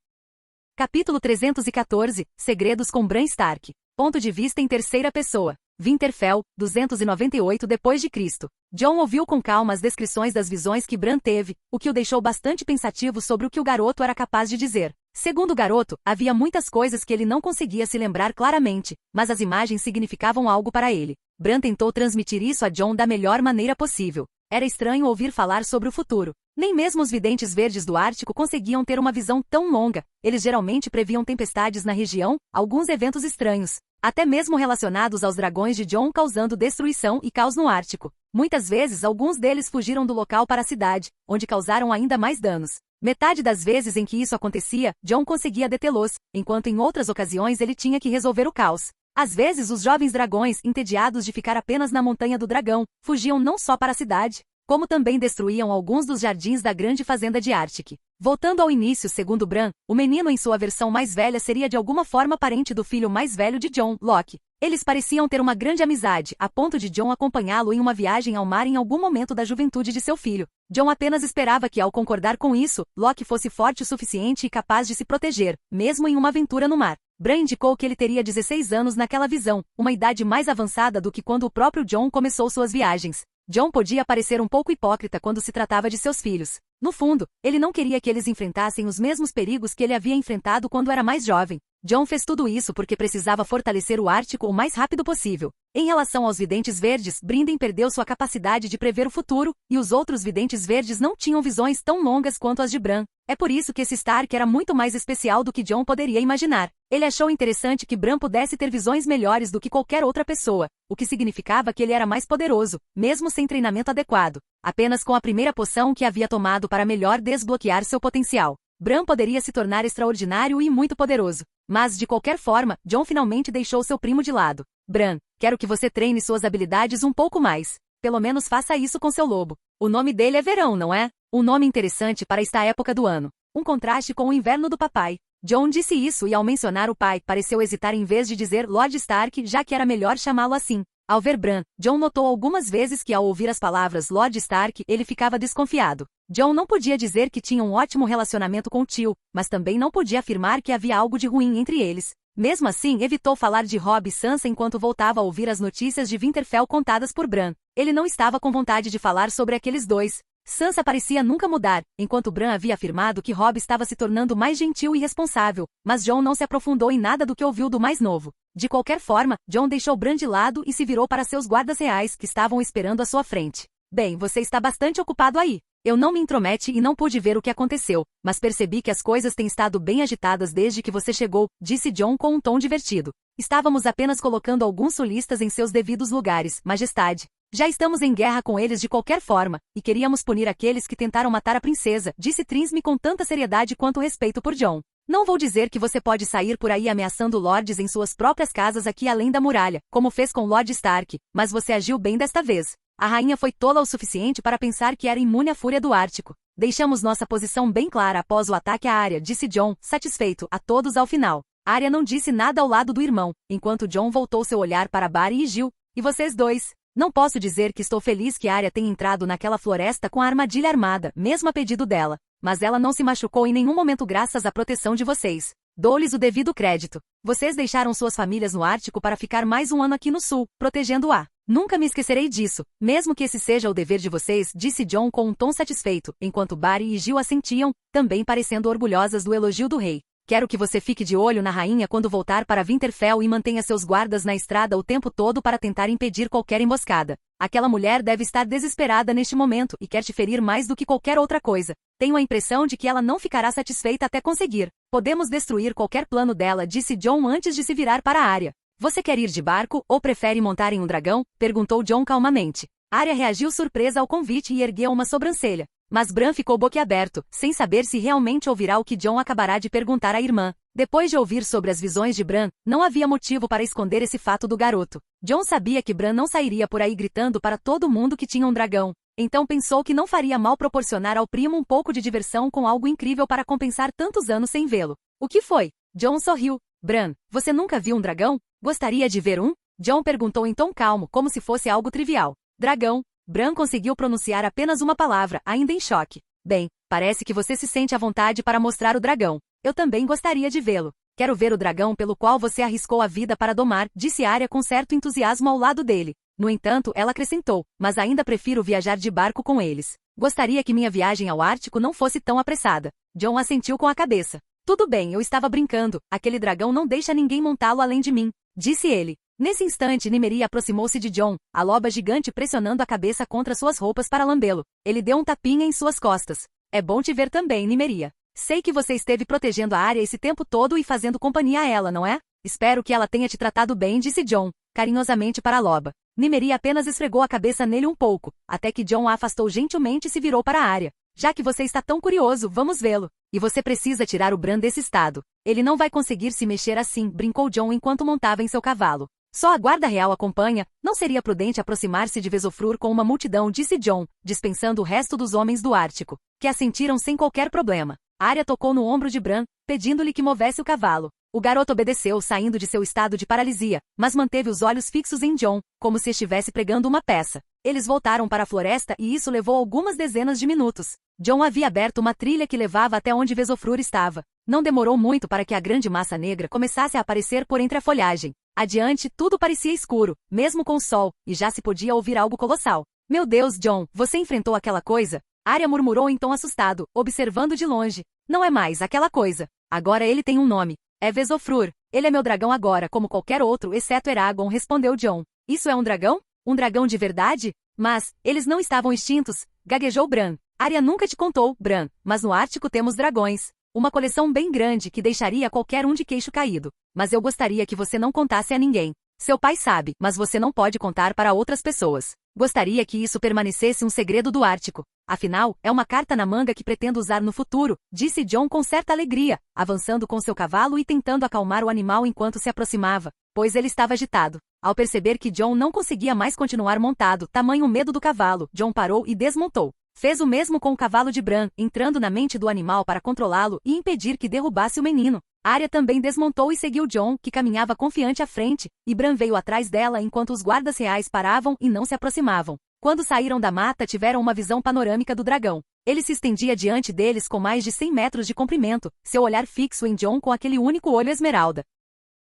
Capítulo 314, Segredos com Bran Stark. Ponto de vista em terceira pessoa. Winterfell, 298 d.C. Jon ouviu com calma as descrições das visões que Bran teve, o que o deixou bastante pensativo sobre o que o garoto era capaz de dizer. Segundo o garoto, havia muitas coisas que ele não conseguia se lembrar claramente, mas as imagens significavam algo para ele. Bran tentou transmitir isso a Jon da melhor maneira possível. Era estranho ouvir falar sobre o futuro. Nem mesmo os videntes verdes do Ártico conseguiam ter uma visão tão longa. Eles geralmente previam tempestades na região, alguns eventos estranhos, até mesmo relacionados aos dragões de Jon causando destruição e caos no Ártico. Muitas vezes alguns deles fugiram do local para a cidade, onde causaram ainda mais danos. Metade das vezes em que isso acontecia, Jon conseguia detê-los, enquanto em outras ocasiões ele tinha que resolver o caos. Às vezes os jovens dragões, entediados de ficar apenas na Montanha do Dragão, fugiam não só para a cidade, como também destruíam alguns dos jardins da grande fazenda de Arctic. Voltando ao início, segundo Bran, o menino em sua versão mais velha seria de alguma forma parente do filho mais velho de Jon, Loki. Eles pareciam ter uma grande amizade, a ponto de Jon acompanhá-lo em uma viagem ao mar em algum momento da juventude de seu filho. Jon apenas esperava que, ao concordar com isso, Loki fosse forte o suficiente e capaz de se proteger, mesmo em uma aventura no mar. Bran indicou que ele teria 16 anos naquela visão, uma idade mais avançada do que quando o próprio Jon começou suas viagens. Jon podia parecer um pouco hipócrita quando se tratava de seus filhos. No fundo, ele não queria que eles enfrentassem os mesmos perigos que ele havia enfrentado quando era mais jovem. Jon fez tudo isso porque precisava fortalecer o Ártico o mais rápido possível. Em relação aos Videntes Verdes, Brinden perdeu sua capacidade de prever o futuro, e os outros Videntes Verdes não tinham visões tão longas quanto as de Bran. É por isso que esse Stark era muito mais especial do que Jon poderia imaginar. Ele achou interessante que Bran pudesse ter visões melhores do que qualquer outra pessoa, o que significava que ele era mais poderoso, mesmo sem treinamento adequado, apenas com a primeira poção que havia tomado para melhor desbloquear seu potencial. Bran poderia se tornar extraordinário e muito poderoso. Mas, de qualquer forma, Jon finalmente deixou seu primo de lado. Bran, quero que você treine suas habilidades um pouco mais. Pelo menos faça isso com seu lobo. O nome dele é Verão, não é? Um nome interessante para esta época do ano. Um contraste com o inverno do papai. Jon disse isso e, ao mencionar o pai, pareceu hesitar em vez de dizer Lord Stark, já que era melhor chamá-lo assim. Ao ver Bran, Jon notou algumas vezes que, ao ouvir as palavras Lord Stark, ele ficava desconfiado. Jon não podia dizer que tinha um ótimo relacionamento com o tio, mas também não podia afirmar que havia algo de ruim entre eles. Mesmo assim, evitou falar de Robb e Sansa enquanto voltava a ouvir as notícias de Winterfell contadas por Bran. Ele não estava com vontade de falar sobre aqueles dois. Sansa parecia nunca mudar, enquanto Bran havia afirmado que Robb estava se tornando mais gentil e responsável, mas Jon não se aprofundou em nada do que ouviu do mais novo. De qualquer forma, Jon deixou Bran de lado e se virou para seus guardas reais que estavam esperando à sua frente. Bem, você está bastante ocupado aí. Eu não me intrometi e não pude ver o que aconteceu, mas percebi que as coisas têm estado bem agitadas desde que você chegou, disse Jon com um tom divertido. Estávamos apenas colocando alguns sulistas em seus devidos lugares, majestade. Já estamos em guerra com eles de qualquer forma, e queríamos punir aqueles que tentaram matar a princesa, disse Trisme com tanta seriedade quanto respeito por Jon. Não vou dizer que você pode sair por aí ameaçando lords em suas próprias casas aqui além da muralha, como fez com Lord Stark, mas você agiu bem desta vez. A rainha foi tola o suficiente para pensar que era imune à fúria do Ártico. Deixamos nossa posição bem clara após o ataque à Arya, disse Jon, satisfeito, a todos ao final. Arya não disse nada ao lado do irmão, enquanto Jon voltou seu olhar para Barry e Gil. E vocês dois? Não posso dizer que estou feliz que Arya tenha entrado naquela floresta com a armadilha armada, mesmo a pedido dela. Mas ela não se machucou em nenhum momento graças à proteção de vocês. Dou-lhes o devido crédito. Vocês deixaram suas famílias no Ártico para ficar mais um ano aqui no Sul, protegendo-a. Nunca me esquecerei disso, mesmo que esse seja o dever de vocês, disse Jon com um tom satisfeito, enquanto Barry e Gil assentiam, também parecendo orgulhosas do elogio do rei. Quero que você fique de olho na rainha quando voltar para Winterfell e mantenha seus guardas na estrada o tempo todo para tentar impedir qualquer emboscada. Aquela mulher deve estar desesperada neste momento e quer te ferir mais do que qualquer outra coisa. Tenho a impressão de que ela não ficará satisfeita até conseguir. Podemos destruir qualquer plano dela, disse Jon antes de se virar para a Arya. Você quer ir de barco ou prefere montar em um dragão? Perguntou Jon calmamente. Arya reagiu surpresa ao convite e ergueu uma sobrancelha. Mas Bran ficou boquiaberto, sem saber se realmente ouvirá o que Jon acabará de perguntar à irmã. Depois de ouvir sobre as visões de Bran, não havia motivo para esconder esse fato do garoto. Jon sabia que Bran não sairia por aí gritando para todo mundo que tinha um dragão. Então pensou que não faria mal proporcionar ao primo um pouco de diversão com algo incrível para compensar tantos anos sem vê-lo. O que foi? Jon sorriu. Bran, você nunca viu um dragão? Gostaria de ver um? Jon perguntou em tom calmo, como se fosse algo trivial. Dragão. Bran conseguiu pronunciar apenas uma palavra, ainda em choque. Bem, parece que você se sente à vontade para mostrar o dragão. Eu também gostaria de vê-lo. Quero ver o dragão pelo qual você arriscou a vida para domar, disse Arya com certo entusiasmo ao lado dele. No entanto, ela acrescentou, mas ainda prefiro viajar de barco com eles. Gostaria que minha viagem ao Ártico não fosse tão apressada. Jon assentiu com a cabeça. Tudo bem, eu estava brincando, aquele dragão não deixa ninguém montá-lo além de mim, disse ele. Nesse instante Nymeria aproximou-se de Jon, a loba gigante pressionando a cabeça contra suas roupas para lambê-lo. Ele deu um tapinha em suas costas. É bom te ver também, Nymeria. Sei que você esteve protegendo a Arya esse tempo todo e fazendo companhia a ela, não é? Espero que ela tenha te tratado bem, disse Jon, carinhosamente para a loba. Nymeria apenas esfregou a cabeça nele um pouco, até que Jon a afastou gentilmente e se virou para a Arya. Já que você está tão curioso, vamos vê-lo. E você precisa tirar o Bran desse estado. Ele não vai conseguir se mexer assim, brincou Jon enquanto montava em seu cavalo. Só a guarda real acompanha, não seria prudente aproximar-se de Vesofrur com uma multidão, disse Jon, dispensando o resto dos homens do Ártico, que assentiram sem qualquer problema. Arya tocou no ombro de Bran, pedindo-lhe que movesse o cavalo. O garoto obedeceu saindo de seu estado de paralisia, mas manteve os olhos fixos em Jon, como se estivesse pregando uma peça. Eles voltaram para a floresta e isso levou algumas dezenas de minutos. Jon havia aberto uma trilha que levava até onde Vesofrur estava. Não demorou muito para que a grande massa negra começasse a aparecer por entre a folhagem. Adiante, tudo parecia escuro, mesmo com o sol, e já se podia ouvir algo colossal. Meu Deus, Jon, você enfrentou aquela coisa? Arya murmurou em tom assustado, observando de longe. Não é mais aquela coisa. Agora ele tem um nome. É Vesofrur. Ele é meu dragão agora, como qualquer outro, exceto Eragon, respondeu Jon. Isso é um dragão? Um dragão de verdade? Mas, eles não estavam extintos, gaguejou Bran. Arya nunca te contou, Bran, mas no Ártico temos dragões. Uma coleção bem grande que deixaria qualquer um de queixo caído. Mas eu gostaria que você não contasse a ninguém. Seu pai sabe, mas você não pode contar para outras pessoas. Gostaria que isso permanecesse um segredo do Ártico. Afinal, é uma carta na manga que pretendo usar no futuro, disse Jon com certa alegria, avançando com seu cavalo e tentando acalmar o animal enquanto se aproximava, pois ele estava agitado. Ao perceber que Jon não conseguia mais continuar montado, tamanho medo do cavalo, Jon parou e desmontou. Fez o mesmo com o cavalo de Bran, entrando na mente do animal para controlá-lo e impedir que derrubasse o menino. Arya também desmontou e seguiu Jon, que caminhava confiante à frente, e Bran veio atrás dela enquanto os guardas reais paravam e não se aproximavam. Quando saíram da mata tiveram uma visão panorâmica do dragão. Ele se estendia diante deles com mais de 100 metros de comprimento, seu olhar fixo em Jon com aquele único olho esmeralda.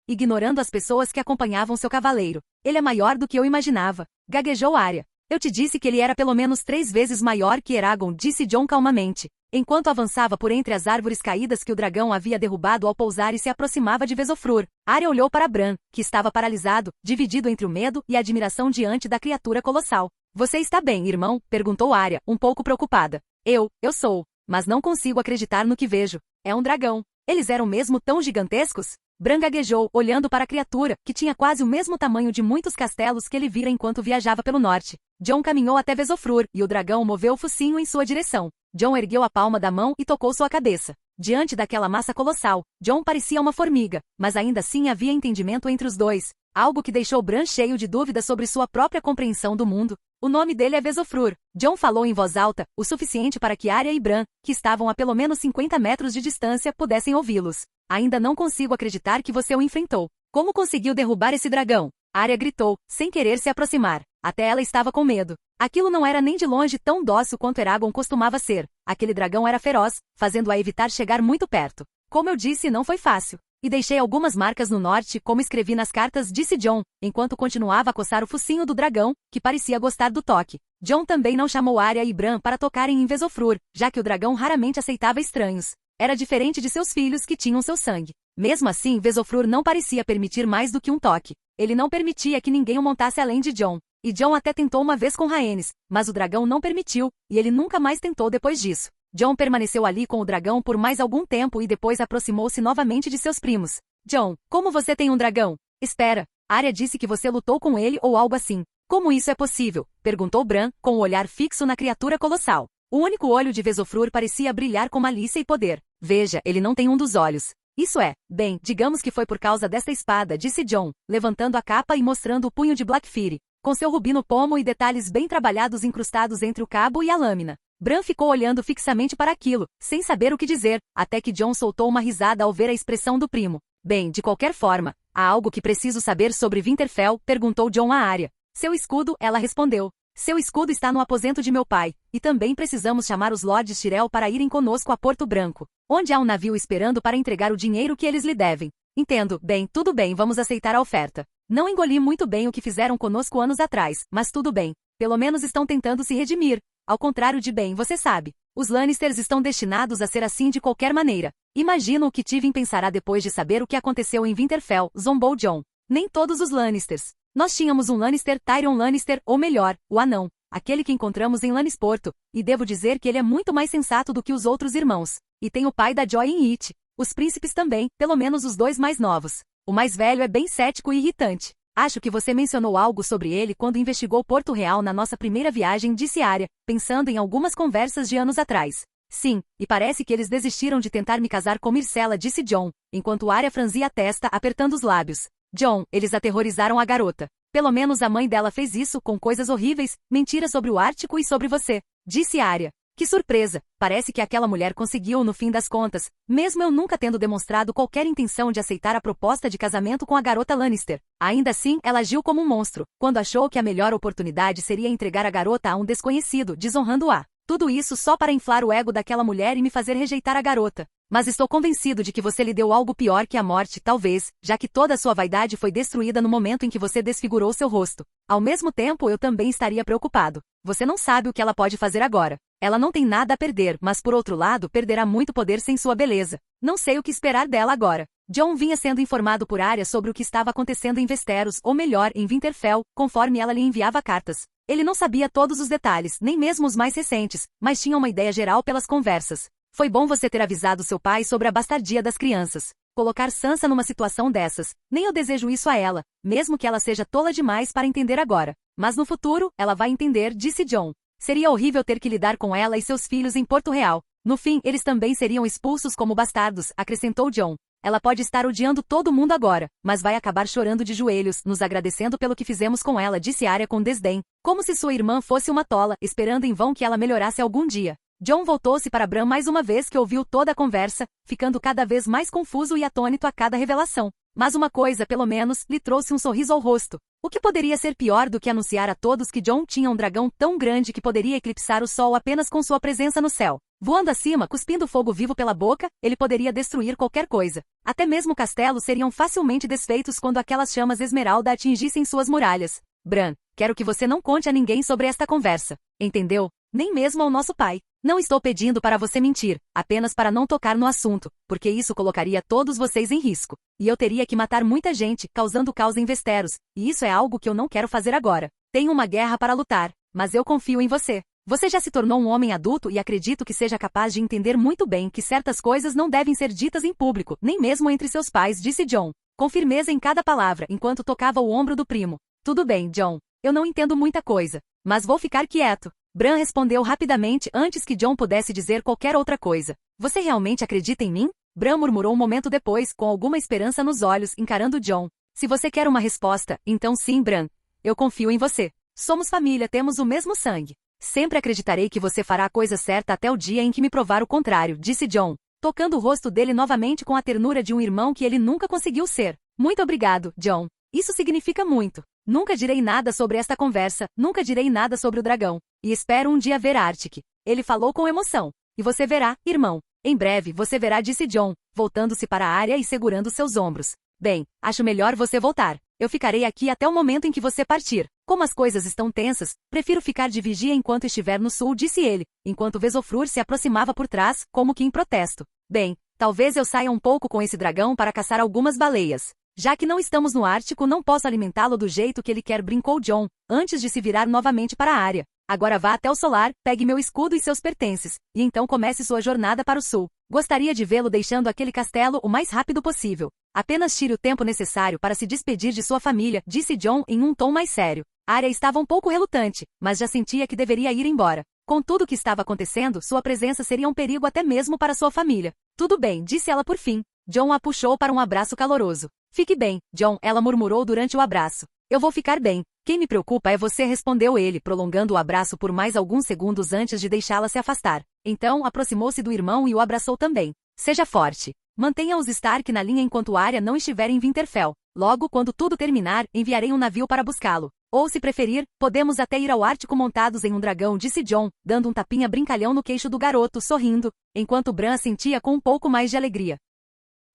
Ignorando as pessoas que acompanhavam seu cavaleiro. Ele é maior do que eu imaginava, gaguejou Arya. Eu te disse que ele era pelo menos 3 vezes maior que Eragon, disse Jon calmamente, enquanto avançava por entre as árvores caídas que o dragão havia derrubado ao pousar e se aproximava de Vesofrur. Arya olhou para Bran, que estava paralisado, dividido entre o medo e a admiração diante da criatura colossal. Você está bem, irmão? Perguntou Arya, um pouco preocupada. Eu sou, mas não consigo acreditar no que vejo. É um dragão. Eles eram mesmo tão gigantescos? Bran gaguejou, olhando para a criatura, que tinha quase o mesmo tamanho de muitos castelos que ele vira enquanto viajava pelo norte. Jon caminhou até Vesofrur, e o dragão moveu o focinho em sua direção. Jon ergueu a palma da mão e tocou sua cabeça. Diante daquela massa colossal, Jon parecia uma formiga, mas ainda assim havia entendimento entre os dois, algo que deixou Bran cheio de dúvidas sobre sua própria compreensão do mundo. O nome dele é Vesofrur. Jon falou em voz alta, o suficiente para que Arya e Bran, que estavam a pelo menos 50 metros de distância, pudessem ouvi-los. Ainda não consigo acreditar que você o enfrentou. Como conseguiu derrubar esse dragão? Arya gritou, sem querer se aproximar. Até ela estava com medo. Aquilo não era nem de longe tão dócil quanto Eragon costumava ser. Aquele dragão era feroz, fazendo-a evitar chegar muito perto. Como eu disse, não foi fácil. E deixei algumas marcas no norte, como escrevi nas cartas, disse Jon, enquanto continuava a coçar o focinho do dragão, que parecia gostar do toque. Jon também não chamou Arya e Bran para tocarem em Vesofrur, já que o dragão raramente aceitava estranhos. Era diferente de seus filhos que tinham seu sangue. Mesmo assim, Vesofrur não parecia permitir mais do que um toque. Ele não permitia que ninguém o montasse além de Jon. E Jon até tentou uma vez com Rhaenys, mas o dragão não permitiu, e ele nunca mais tentou depois disso. Jon permaneceu ali com o dragão por mais algum tempo e depois aproximou-se novamente de seus primos. Jon, como você tem um dragão? Espera, Arya disse que você lutou com ele ou algo assim. Como isso é possível? Perguntou Bran, com o olhar fixo na criatura colossal. O único olho de Vesofrur parecia brilhar com malícia e poder. Veja, ele não tem um dos olhos. Isso é, bem, digamos que foi por causa desta espada, disse Jon, levantando a capa e mostrando o punho de Blackfyre, com seu rubi no pomo e detalhes bem trabalhados incrustados entre o cabo e a lâmina. Bran ficou olhando fixamente para aquilo, sem saber o que dizer, até que Jon soltou uma risada ao ver a expressão do primo. Bem, de qualquer forma, há algo que preciso saber sobre Winterfell, perguntou Jon a Arya. Seu escudo, ela respondeu. Seu escudo está no aposento de meu pai, e também precisamos chamar os Lordes Tyrell para irem conosco a Porto Branco, onde há um navio esperando para entregar o dinheiro que eles lhe devem. Entendo, bem, tudo bem, vamos aceitar a oferta. Não engoli muito bem o que fizeram conosco anos atrás, mas tudo bem. Pelo menos estão tentando se redimir. Ao contrário de bem, você sabe. Os Lannisters estão destinados a ser assim de qualquer maneira. Imagino o que Tywin pensará depois de saber o que aconteceu em Winterfell, zombou Jon. Nem todos os Lannisters. Nós tínhamos um Lannister, Tyrion Lannister, ou melhor, o anão, aquele que encontramos em Lannisporto, e devo dizer que ele é muito mais sensato do que os outros irmãos. E tem o pai da Joy em It. Os príncipes também, pelo menos os dois mais novos. O mais velho é bem cético e irritante. Acho que você mencionou algo sobre ele quando investigou Porto Real na nossa primeira viagem, disse Arya, pensando em algumas conversas de anos atrás. Sim, e parece que eles desistiram de tentar me casar com Myrcella, disse Jon, enquanto Arya franzia a testa apertando os lábios. Jon, eles aterrorizaram a garota. Pelo menos a mãe dela fez isso com coisas horríveis, mentiras sobre o Ártico e sobre você, disse Arya. Que surpresa! Parece que aquela mulher conseguiu no fim das contas, mesmo eu nunca tendo demonstrado qualquer intenção de aceitar a proposta de casamento com a garota Lannister. Ainda assim, ela agiu como um monstro, quando achou que a melhor oportunidade seria entregar a garota a um desconhecido, desonrando-a. Tudo isso só para inflar o ego daquela mulher e me fazer rejeitar a garota. Mas estou convencido de que você lhe deu algo pior que a morte, talvez, já que toda a sua vaidade foi destruída no momento em que você desfigurou seu rosto. Ao mesmo tempo, eu também estaria preocupado. Você não sabe o que ela pode fazer agora. Ela não tem nada a perder, mas por outro lado, perderá muito poder sem sua beleza. Não sei o que esperar dela agora. Jon vinha sendo informado por Arya sobre o que estava acontecendo em Westeros, ou melhor, em Winterfell, conforme ela lhe enviava cartas. Ele não sabia todos os detalhes, nem mesmo os mais recentes, mas tinha uma ideia geral pelas conversas. Foi bom você ter avisado seu pai sobre a bastardia das crianças. Colocar Sansa numa situação dessas. Nem eu desejo isso a ela, mesmo que ela seja tola demais para entender agora. Mas no futuro, ela vai entender, disse Jon. Seria horrível ter que lidar com ela e seus filhos em Porto Real. No fim, eles também seriam expulsos como bastardos, acrescentou Jon. Ela pode estar odiando todo mundo agora, mas vai acabar chorando de joelhos, nos agradecendo pelo que fizemos com ela, disse Arya com desdém, como se sua irmã fosse uma tola, esperando em vão que ela melhorasse algum dia. Jon voltou-se para Bran mais uma vez que ouviu toda a conversa, ficando cada vez mais confuso e atônito a cada revelação. Mas uma coisa, pelo menos, lhe trouxe um sorriso ao rosto. O que poderia ser pior do que anunciar a todos que Jon tinha um dragão tão grande que poderia eclipsar o sol apenas com sua presença no céu? Voando acima, cuspindo fogo vivo pela boca, ele poderia destruir qualquer coisa. Até mesmo castelos seriam facilmente desfeitos quando aquelas chamas esmeralda atingissem suas muralhas. Bran, quero que você não conte a ninguém sobre esta conversa. Entendeu? Nem mesmo ao nosso pai. Não estou pedindo para você mentir, apenas para não tocar no assunto, porque isso colocaria todos vocês em risco. E eu teria que matar muita gente, causando caos em Westeros, e isso é algo que eu não quero fazer agora. Tenho uma guerra para lutar, mas eu confio em você. Você já se tornou um homem adulto e acredito que seja capaz de entender muito bem que certas coisas não devem ser ditas em público, nem mesmo entre seus pais, disse Jon, com firmeza em cada palavra, enquanto tocava o ombro do primo. Tudo bem, Jon. Eu não entendo muita coisa, mas vou ficar quieto. Bran respondeu rapidamente antes que Jon pudesse dizer qualquer outra coisa. Você realmente acredita em mim? Bran murmurou um momento depois, com alguma esperança nos olhos, encarando Jon. Se você quer uma resposta, então sim, Bran. Eu confio em você. Somos família, temos o mesmo sangue. Sempre acreditarei que você fará a coisa certa até o dia em que me provar o contrário, disse Jon, tocando o rosto dele novamente com a ternura de um irmão que ele nunca conseguiu ser. Muito obrigado, Jon. Isso significa muito. Nunca direi nada sobre esta conversa, nunca direi nada sobre o dragão. E espero um dia ver Arctic. Ele falou com emoção. E você verá, irmão. Em breve você verá, disse Jon, voltando-se para a área e segurando seus ombros. Bem, acho melhor você voltar. Eu ficarei aqui até o momento em que você partir. Como as coisas estão tensas, prefiro ficar de vigia enquanto estiver no sul, disse ele, enquanto Vesofrur se aproximava por trás, como que em protesto. Bem, talvez eu saia um pouco com esse dragão para caçar algumas baleias. Já que não estamos no Ártico, não posso alimentá-lo do jeito que ele quer, brincou Jon, antes de se virar novamente para a área. Agora vá até o solar, pegue meu escudo e seus pertences, e então comece sua jornada para o sul. Gostaria de vê-lo deixando aquele castelo o mais rápido possível. Apenas tire o tempo necessário para se despedir de sua família, disse Jon em um tom mais sério. Arya estava um pouco relutante, mas já sentia que deveria ir embora. Com tudo o que estava acontecendo, sua presença seria um perigo até mesmo para sua família. Tudo bem, disse ela por fim. Jon a puxou para um abraço caloroso. Fique bem, Jon, ela murmurou durante o abraço. Eu vou ficar bem. Quem me preocupa é você, respondeu ele, prolongando o abraço por mais alguns segundos antes de deixá-la se afastar. Então, aproximou-se do irmão e o abraçou também. Seja forte. Mantenha os Stark na linha enquanto Arya não estiver em Winterfell. Logo, quando tudo terminar, enviarei um navio para buscá-lo. Ou, se preferir, podemos até ir ao Ártico montados em um dragão, disse Jon, dando um tapinha brincalhão no queixo do garoto, sorrindo, enquanto Bran assentia com um pouco mais de alegria.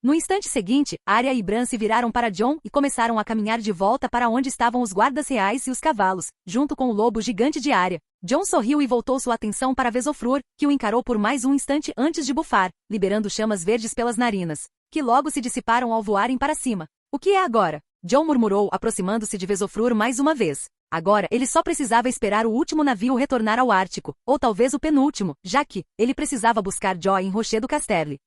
No instante seguinte, Arya e Bran se viraram para Jon e começaram a caminhar de volta para onde estavam os guardas reais e os cavalos, junto com o lobo gigante de Arya. Jon sorriu e voltou sua atenção para Vesofrur, que o encarou por mais um instante antes de bufar, liberando chamas verdes pelas narinas, que logo se dissiparam ao voarem para cima. O que é agora? Jon murmurou, aproximando-se de Vesofrur mais uma vez. Agora, ele só precisava esperar o último navio retornar ao Ártico, ou talvez o penúltimo, já que ele precisava buscar Joy em Rochedo Casterly.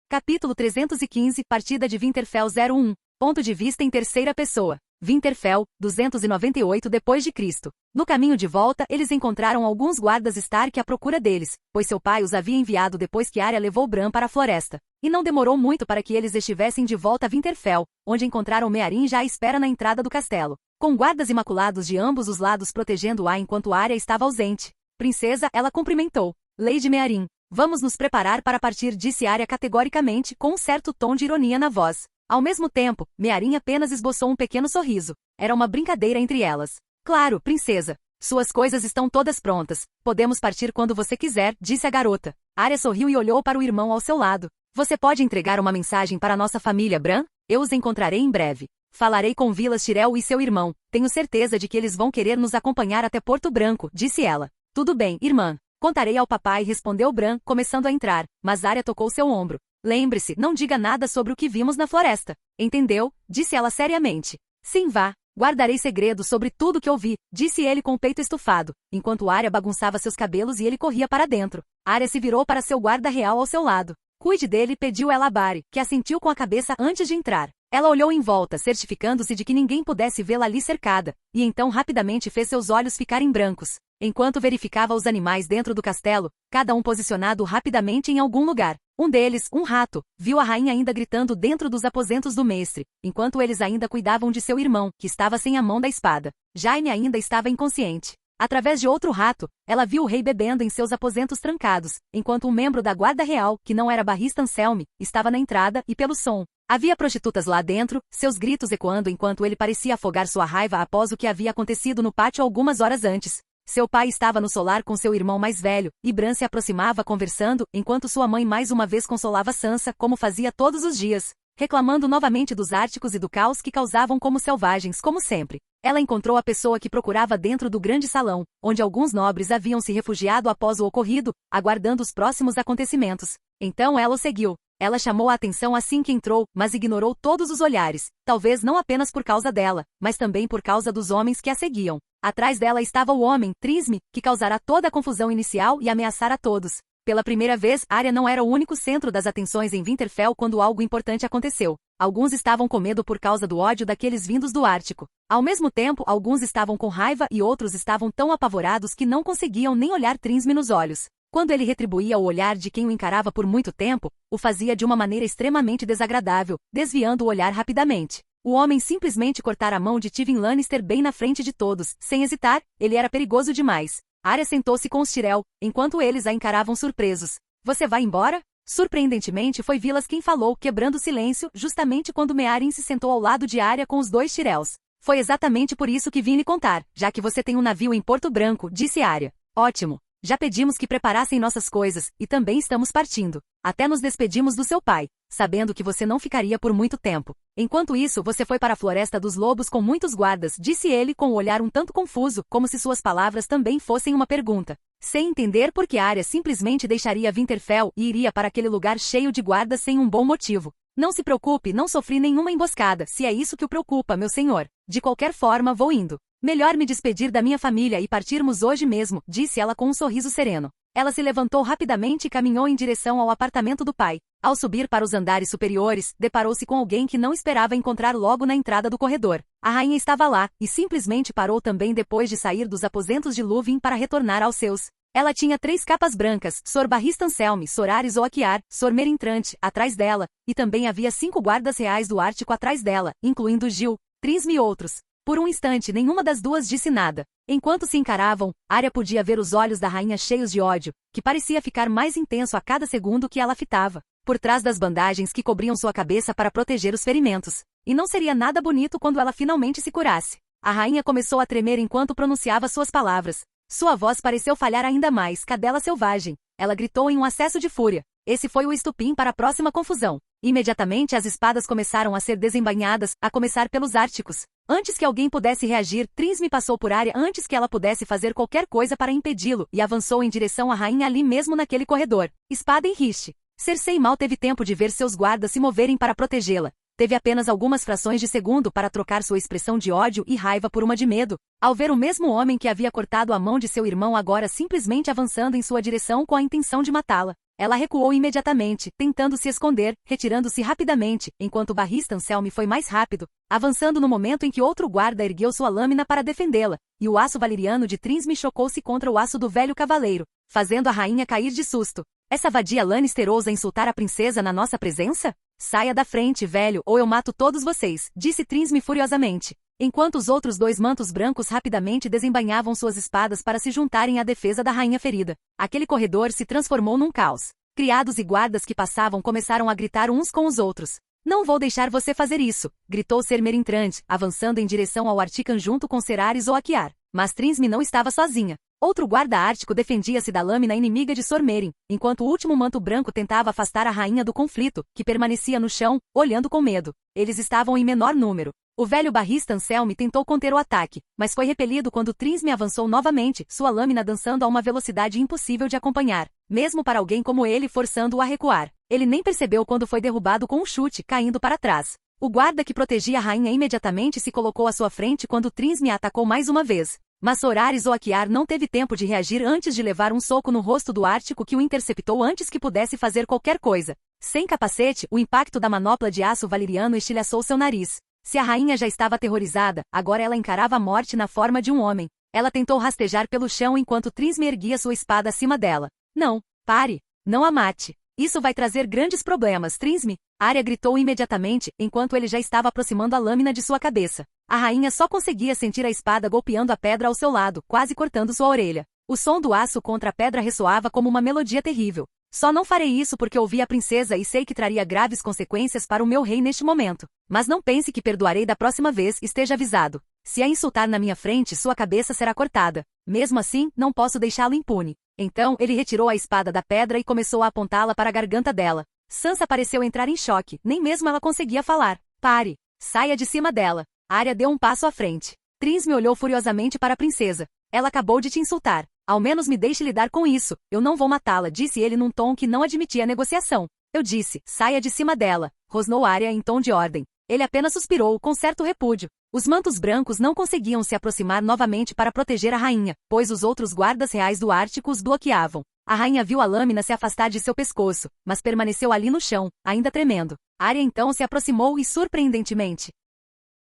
Capítulo 315, Partida de Winterfell 01. Ponto de vista em terceira pessoa. Winterfell, 298 d.C. No caminho de volta, eles encontraram alguns guardas Stark à procura deles, pois seu pai os havia enviado depois que Arya levou Bran para a floresta. E não demorou muito para que eles estivessem de volta a Winterfell, onde encontraram Meeryn já à espera na entrada do castelo, com guardas imaculados de ambos os lados protegendo-a enquanto Arya estava ausente. Princesa, ela cumprimentou. Lady Meeryn. Vamos nos preparar para partir, disse Arya categoricamente, com um certo tom de ironia na voz. Ao mesmo tempo, Meeryn apenas esboçou um pequeno sorriso. Era uma brincadeira entre elas. Claro, princesa. Suas coisas estão todas prontas. Podemos partir quando você quiser, disse a garota. Arya sorriu e olhou para o irmão ao seu lado. Você pode entregar uma mensagem para nossa família, Bran? Eu os encontrarei em breve. Falarei com Vilas Tyrell e seu irmão. Tenho certeza de que eles vão querer nos acompanhar até Porto Branco, disse ela. Tudo bem, irmã. Contarei ao papai, respondeu Bran, começando a entrar, mas Arya tocou seu ombro. Lembre-se, não diga nada sobre o que vimos na floresta. Entendeu? Disse ela seriamente. Sim, vá. Guardarei segredo sobre tudo que ouvi, disse ele com o peito estufado, enquanto Arya bagunçava seus cabelos e ele corria para dentro. Arya se virou para seu guarda real ao seu lado. Cuide dele, pediu ela a Barry, que assentiu com a cabeça antes de entrar. Ela olhou em volta, certificando-se de que ninguém pudesse vê-la ali cercada, e então rapidamente fez seus olhos ficarem brancos, enquanto verificava os animais dentro do castelo, cada um posicionado rapidamente em algum lugar. Um deles, um rato, viu a rainha ainda gritando dentro dos aposentos do mestre, enquanto eles ainda cuidavam de seu irmão, que estava sem a mão da espada. Jaime ainda estava inconsciente. Através de outro rato, ela viu o rei bebendo em seus aposentos trancados, enquanto um membro da guarda real, que não era Barrista Anselme, estava na entrada e pelo som. Havia prostitutas lá dentro, seus gritos ecoando enquanto ele parecia afogar sua raiva após o que havia acontecido no pátio algumas horas antes. Seu pai estava no solar com seu irmão mais velho, e Bran se aproximava conversando, enquanto sua mãe mais uma vez consolava Sansa como fazia todos os dias, reclamando novamente dos Árticos e do caos que causavam como selvagens, como sempre. Ela encontrou a pessoa que procurava dentro do grande salão, onde alguns nobres haviam se refugiado após o ocorrido, aguardando os próximos acontecimentos. Então ela o seguiu. Ela chamou a atenção assim que entrou, mas ignorou todos os olhares, talvez não apenas por causa dela, mas também por causa dos homens que a seguiam. Atrás dela estava o homem, Trisme, que causara toda a confusão inicial e ameaçara todos. Pela primeira vez, Arya não era o único centro das atenções em Winterfell quando algo importante aconteceu. Alguns estavam com medo por causa do ódio daqueles vindos do Ártico. Ao mesmo tempo, alguns estavam com raiva e outros estavam tão apavorados que não conseguiam nem olhar Trisme nos olhos. Quando ele retribuía o olhar de quem o encarava por muito tempo, o fazia de uma maneira extremamente desagradável, desviando o olhar rapidamente. O homem simplesmente cortara a mão de Tywin Lannister bem na frente de todos, sem hesitar, ele era perigoso demais. Arya sentou-se com os Tyrell, enquanto eles a encaravam surpresos. Você vai embora? Surpreendentemente foi Vilas quem falou, quebrando o silêncio, justamente quando Meeryn se sentou ao lado de Arya com os dois Tyrells. Foi exatamente por isso que vim lhe contar, já que você tem um navio em Porto Branco, disse Arya. Ótimo. Já pedimos que preparassem nossas coisas, e também estamos partindo. Até nos despedimos do seu pai, sabendo que você não ficaria por muito tempo. Enquanto isso, você foi para a Floresta dos Lobos com muitos guardas, disse ele com o olhar um tanto confuso, como se suas palavras também fossem uma pergunta. Sem entender por que Arya simplesmente deixaria Winterfell e iria para aquele lugar cheio de guardas sem um bom motivo. Não se preocupe, não sofri nenhuma emboscada, se é isso que o preocupa, meu senhor. De qualquer forma, vou indo. Melhor me despedir da minha família e partirmos hoje mesmo, disse ela com um sorriso sereno. Ela se levantou rapidamente e caminhou em direção ao apartamento do pai. Ao subir para os andares superiores, deparou-se com alguém que não esperava encontrar logo na entrada do corredor. A rainha estava lá, e simplesmente parou também depois de sair dos aposentos de Lúthien para retornar aos seus. Ela tinha 3 capas brancas, Sor Barristan Selmy, Sor Ares Oakiar, Sor Merintrante, atrás dela, e também havia 5 guardas reais do Ártico atrás dela, incluindo Gil, Trisme e outros. Por um instante nenhuma das duas disse nada. Enquanto se encaravam, Arya podia ver os olhos da rainha cheios de ódio, que parecia ficar mais intenso a cada segundo que ela fitava, por trás das bandagens que cobriam sua cabeça para proteger os ferimentos. E não seria nada bonito quando ela finalmente se curasse. A rainha começou a tremer enquanto pronunciava suas palavras. Sua voz pareceu falhar ainda mais, cadela selvagem. Ela gritou em um acesso de fúria. Esse foi o estupim para a próxima confusão. Imediatamente as espadas começaram a ser desembainhadas, a começar pelos Árticos. Antes que alguém pudesse reagir, Trisme passou por Arya antes que ela pudesse fazer qualquer coisa para impedi-lo, e avançou em direção à rainha ali mesmo naquele corredor. Espada em riste. Cersei mal teve tempo de ver seus guardas se moverem para protegê-la. Teve apenas algumas frações de segundo para trocar sua expressão de ódio e raiva por uma de medo, ao ver o mesmo homem que havia cortado a mão de seu irmão agora simplesmente avançando em sua direção com a intenção de matá-la. Ela recuou imediatamente, tentando se esconder, retirando-se rapidamente, enquanto Barristan Selmy foi mais rápido, avançando no momento em que outro guarda ergueu sua lâmina para defendê-la, e o aço valeriano de Trisme chocou-se contra o aço do velho cavaleiro, fazendo a rainha cair de susto. Essa vadia Lannister ousa insultar a princesa na nossa presença? Saia da frente, velho, ou eu mato todos vocês, disse Trisme furiosamente. Enquanto os outros 2 mantos brancos rapidamente desembainhavam suas espadas para se juntarem à defesa da rainha ferida. Aquele corredor se transformou num caos. Criados e guardas que passavam começaram a gritar uns com os outros. Não vou deixar você fazer isso, gritou Ser Merintrante, avançando em direção ao Artican junto com Ser Ares Oakiar. Mas Trisme não estava sozinha. Outro guarda ártico defendia-se da lâmina inimiga de Sor Merin, enquanto o último manto branco tentava afastar a rainha do conflito, que permanecia no chão, olhando com medo. Eles estavam em menor número. O velho Barristan Selmy tentou conter o ataque, mas foi repelido quando Trisme avançou novamente, sua lâmina dançando a uma velocidade impossível de acompanhar, mesmo para alguém como ele forçando-o a recuar. Ele nem percebeu quando foi derrubado com um chute, caindo para trás. O guarda que protegia a rainha imediatamente se colocou à sua frente quando Trisme a atacou mais uma vez. Mas Sor Ares Oakiar não teve tempo de reagir antes de levar um soco no rosto do Ártico que o interceptou antes que pudesse fazer qualquer coisa. Sem capacete, o impacto da manopla de aço valeriano estilhaçou seu nariz. Se a rainha já estava aterrorizada, agora ela encarava a morte na forma de um homem. Ela tentou rastejar pelo chão enquanto Trisme erguia sua espada acima dela. Não, pare. Não a mate. Isso vai trazer grandes problemas, Trisme. Arya gritou imediatamente, enquanto ele já estava aproximando a lâmina de sua cabeça. A rainha só conseguia sentir a espada golpeando a pedra ao seu lado, quase cortando sua orelha. O som do aço contra a pedra ressoava como uma melodia terrível. Só não farei isso porque ouvi a princesa e sei que traria graves consequências para o meu rei neste momento. Mas não pense que perdoarei da próxima vez, esteja avisado. Se a insultar na minha frente, sua cabeça será cortada. Mesmo assim, não posso deixá-lo impune. Então, ele retirou a espada da pedra e começou a apontá-la para a garganta dela. Sansa pareceu entrar em choque, nem mesmo ela conseguia falar. Pare! Saia de cima dela. Arya deu um passo à frente. Trisme olhou furiosamente para a princesa. Ela acabou de te insultar. Ao menos me deixe lidar com isso. Eu não vou matá-la, disse ele num tom que não admitia negociação. Eu disse, saia de cima dela, rosnou Arya em tom de ordem. Ele apenas suspirou, com certo repúdio. Os mantos brancos não conseguiam se aproximar novamente para proteger a rainha, pois os outros guardas reais do Ártico os bloqueavam. A rainha viu a lâmina se afastar de seu pescoço, mas permaneceu ali no chão, ainda tremendo. Arya então se aproximou e, surpreendentemente,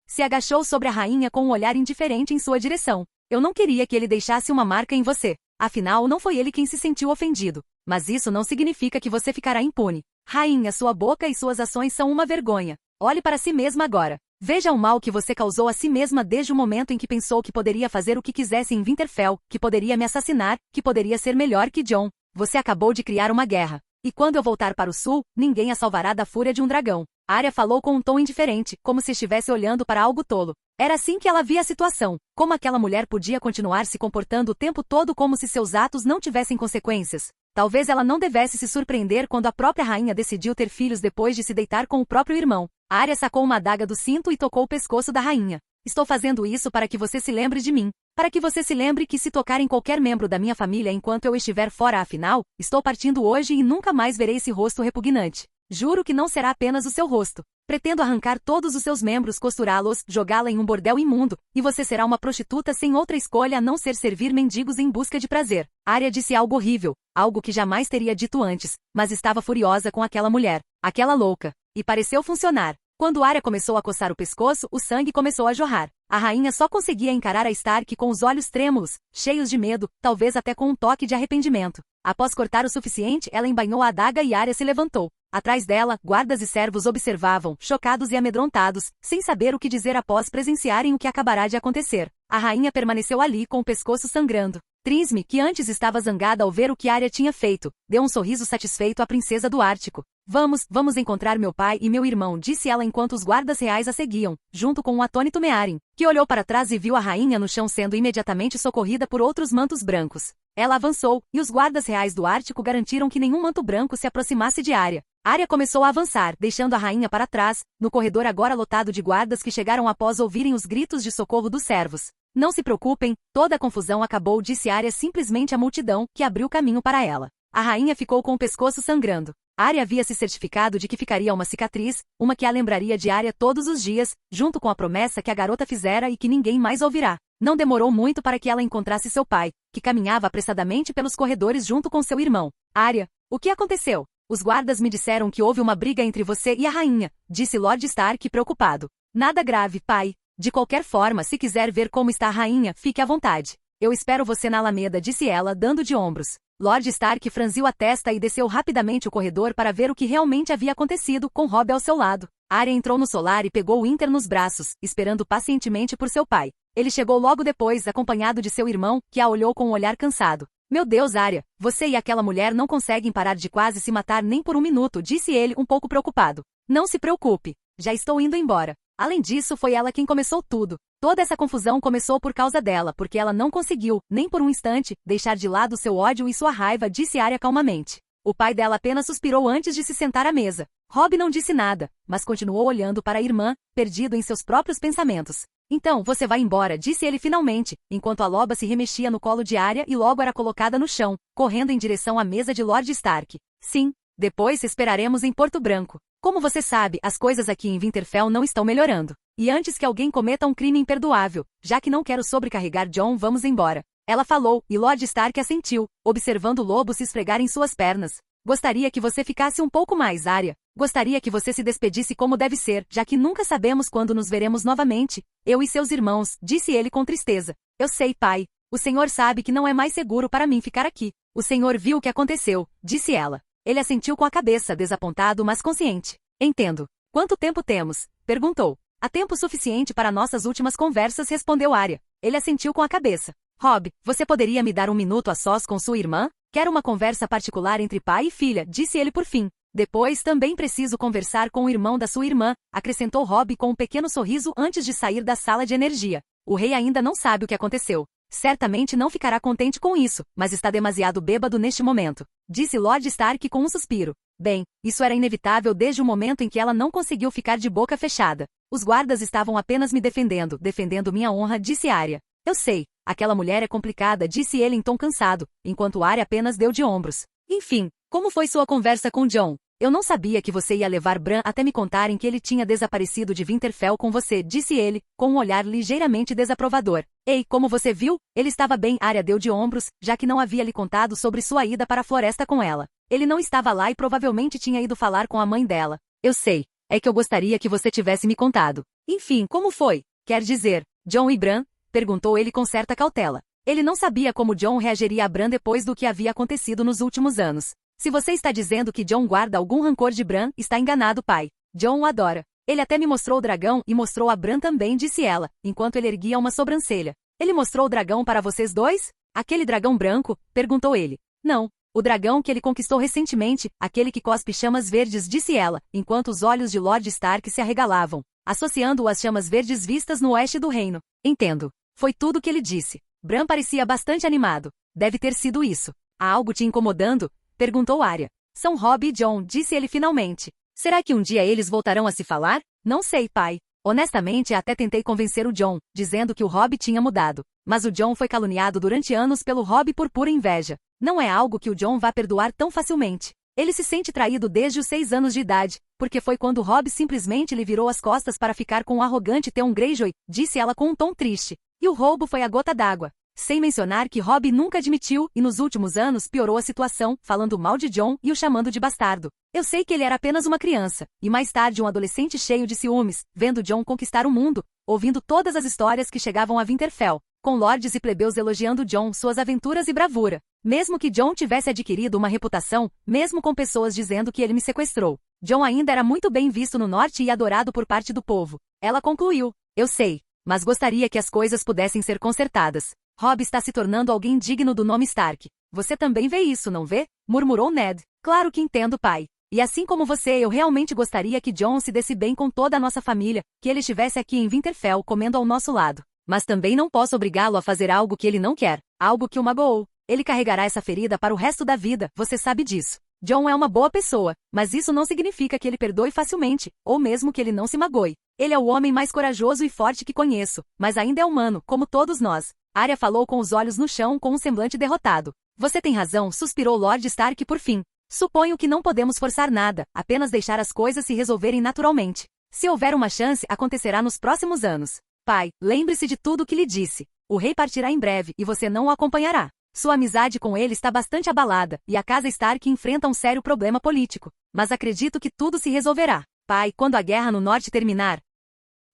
se agachou sobre a rainha com um olhar indiferente em sua direção. Eu não queria que ele deixasse uma marca em você. Afinal, não foi ele quem se sentiu ofendido. Mas isso não significa que você ficará impune. Rainha, sua boca e suas ações são uma vergonha. Olhe para si mesma agora. Veja o mal que você causou a si mesma desde o momento em que pensou que poderia fazer o que quisesse em Winterfell, que poderia me assassinar, que poderia ser melhor que Jon. Você acabou de criar uma guerra. E quando eu voltar para o sul, ninguém a salvará da fúria de um dragão. Arya falou com um tom indiferente, como se estivesse olhando para algo tolo. Era assim que ela via a situação. Como aquela mulher podia continuar se comportando o tempo todo como se seus atos não tivessem consequências? Talvez ela não devesse se surpreender quando a própria rainha decidiu ter filhos depois de se deitar com o próprio irmão. Arya sacou uma adaga do cinto e tocou o pescoço da rainha. Estou fazendo isso para que você se lembre de mim. Para que você se lembre que se tocar em qualquer membro da minha família enquanto eu estiver fora, afinal, estou partindo hoje e nunca mais verei esse rosto repugnante. Juro que não será apenas o seu rosto. Pretendo arrancar todos os seus membros, costurá-los, jogá-la em um bordel imundo, e você será uma prostituta sem outra escolha a não ser servir mendigos em busca de prazer. Arya disse algo horrível, algo que jamais teria dito antes, mas estava furiosa com aquela mulher, aquela louca, e pareceu funcionar. Quando Arya começou a coçar o pescoço, o sangue começou a jorrar. A rainha só conseguia encarar a Stark com os olhos trêmulos, cheios de medo, talvez até com um toque de arrependimento. Após cortar o suficiente, ela embainhou a adaga e Arya se levantou. Atrás dela, guardas e servos observavam, chocados e amedrontados, sem saber o que dizer após presenciarem o que acabará de acontecer. A rainha permaneceu ali com o pescoço sangrando. Trisme, que antes estava zangada ao ver o que Arya tinha feito, deu um sorriso satisfeito à princesa do Ártico. Vamos encontrar meu pai e meu irmão, disse ela enquanto os guardas reais a seguiam, junto com um atônito Meereen, que olhou para trás e viu a rainha no chão sendo imediatamente socorrida por outros mantos brancos. Ela avançou, e os guardas reais do Ártico garantiram que nenhum manto branco se aproximasse de Arya. Arya começou a avançar, deixando a rainha para trás, no corredor agora lotado de guardas que chegaram após ouvirem os gritos de socorro dos servos. Não se preocupem, toda a confusão acabou, disse Arya simplesmente à multidão, que abriu caminho para ela. A rainha ficou com o pescoço sangrando. Arya havia se certificado de que ficaria uma cicatriz, uma que a lembraria de Arya todos os dias, junto com a promessa que a garota fizera e que ninguém mais ouvirá. Não demorou muito para que ela encontrasse seu pai, que caminhava apressadamente pelos corredores junto com seu irmão. Arya, o que aconteceu? Os guardas me disseram que houve uma briga entre você e a rainha, disse Lord Stark preocupado. Nada grave, pai. De qualquer forma, se quiser ver como está a rainha, fique à vontade. Eu espero você na Alameda, disse ela, dando de ombros. Lord Stark franziu a testa e desceu rapidamente o corredor para ver o que realmente havia acontecido, com Robb ao seu lado. Arya entrou no solar e pegou Winter nos braços, esperando pacientemente por seu pai. Ele chegou logo depois, acompanhado de seu irmão, que a olhou com um olhar cansado. Meu Deus, Arya, você e aquela mulher não conseguem parar de quase se matar nem por um minuto, disse ele, um pouco preocupado. Não se preocupe, já estou indo embora. Além disso, foi ela quem começou tudo. Toda essa confusão começou por causa dela, porque ela não conseguiu, nem por um instante, deixar de lado seu ódio e sua raiva, disse Arya calmamente. O pai dela apenas suspirou antes de se sentar à mesa. Robb não disse nada, mas continuou olhando para a irmã, perdido em seus próprios pensamentos. Então, você vai embora, disse ele finalmente, enquanto a loba se remexia no colo de Arya e logo era colocada no chão, correndo em direção à mesa de Lord Stark. Sim, depois esperaremos em Porto Branco. Como você sabe, as coisas aqui em Winterfell não estão melhorando. E antes que alguém cometa um crime imperdoável, já que não quero sobrecarregar Jon, vamos embora. Ela falou, e Lord Stark assentiu, observando o lobo se esfregar em suas pernas. Gostaria que você ficasse um pouco mais, Arya. Gostaria que você se despedisse como deve ser, já que nunca sabemos quando nos veremos novamente. Eu e seus irmãos, disse ele com tristeza. Eu sei, pai. O senhor sabe que não é mais seguro para mim ficar aqui. O senhor viu o que aconteceu, disse ela. Ele assentiu com a cabeça, desapontado mas consciente. Entendo. Quanto tempo temos? Perguntou. Há tempo suficiente para nossas últimas conversas, respondeu Arya. Ele assentiu com a cabeça. Robb, você poderia me dar um minuto a sós com sua irmã? Quero uma conversa particular entre pai e filha, disse ele por fim. Depois também preciso conversar com o irmão da sua irmã, acrescentou Robb com um pequeno sorriso antes de sair da sala de energia. O rei ainda não sabe o que aconteceu. Certamente não ficará contente com isso, mas está demasiado bêbado neste momento, disse Lord Stark com um suspiro. Bem, isso era inevitável desde o momento em que ela não conseguiu ficar de boca fechada. Os guardas estavam apenas me defendendo minha honra, disse Arya. Eu sei, aquela mulher é complicada, disse ele em tom cansado, enquanto Arya apenas deu de ombros. Enfim, como foi sua conversa com Jon? Eu não sabia que você ia levar Bran até me contarem que ele tinha desaparecido de Winterfell com você, disse ele, com um olhar ligeiramente desaprovador. Ei, como você viu? Ele estava bem, Arya deu de ombros, já que não havia lhe contado sobre sua ida para a floresta com ela. Ele não estava lá e provavelmente tinha ido falar com a mãe dela. Eu sei, é que eu gostaria que você tivesse me contado. Enfim, como foi? Quer dizer, Jon e Bran? Perguntou ele com certa cautela. Ele não sabia como Jon reagiria a Bran depois do que havia acontecido nos últimos anos. Se você está dizendo que Jon guarda algum rancor de Bran, está enganado, pai. Jon o adora. Ele até me mostrou o dragão e mostrou a Bran também, disse ela, enquanto ele erguia uma sobrancelha. Ele mostrou o dragão para vocês dois? Aquele dragão branco? Perguntou ele. Não. O dragão que ele conquistou recentemente, aquele que cospe chamas verdes, disse ela, enquanto os olhos de Lord Stark se arregalavam, associando-o às chamas verdes vistas no oeste do reino. Entendo. Foi tudo o que ele disse. Bran parecia bastante animado. Deve ter sido isso. Há algo te incomodando? Perguntou Arya. São Robb e Jon, disse ele finalmente. Será que um dia eles voltarão a se falar? Não sei, pai. Honestamente, até tentei convencer o Jon, dizendo que o Robb tinha mudado. Mas o Jon foi caluniado durante anos pelo Robb por pura inveja. Não é algo que o Jon vá perdoar tão facilmente. Ele se sente traído desde os 6 anos de idade, porque foi quando Robb simplesmente lhe virou as costas para ficar com o arrogante Theon Greyjoy, disse ela com um tom triste. E o roubo foi a gota d'água. Sem mencionar que Robb nunca admitiu e nos últimos anos piorou a situação, falando mal de Jon e o chamando de bastardo. Eu sei que ele era apenas uma criança, e mais tarde um adolescente cheio de ciúmes, vendo Jon conquistar o mundo, ouvindo todas as histórias que chegavam a Winterfell, com lordes e plebeus elogiando Jon, suas aventuras e bravura. Mesmo que Jon tivesse adquirido uma reputação, mesmo com pessoas dizendo que ele me sequestrou, Jon ainda era muito bem visto no norte e adorado por parte do povo. Ela concluiu. Eu sei, mas gostaria que as coisas pudessem ser consertadas. Robb está se tornando alguém digno do nome Stark. Você também vê isso, não vê? Murmurou Ned. Claro que entendo, pai. E assim como você, eu realmente gostaria que Jon se desse bem com toda a nossa família, que ele estivesse aqui em Winterfell comendo ao nosso lado. Mas também não posso obrigá-lo a fazer algo que ele não quer, algo que o magoou. Ele carregará essa ferida para o resto da vida, você sabe disso. Jon é uma boa pessoa, mas isso não significa que ele perdoe facilmente, ou mesmo que ele não se magoe. Ele é o homem mais corajoso e forte que conheço, mas ainda é humano, como todos nós. Arya falou com os olhos no chão com um semblante derrotado. Você tem razão, suspirou Lord Stark por fim. Suponho que não podemos forçar nada, apenas deixar as coisas se resolverem naturalmente. Se houver uma chance, acontecerá nos próximos anos. Pai, lembre-se de tudo o que lhe disse. O rei partirá em breve e você não o acompanhará. Sua amizade com ele está bastante abalada, e a casa Stark enfrenta um sério problema político. Mas acredito que tudo se resolverá. Pai, quando a guerra no norte terminar,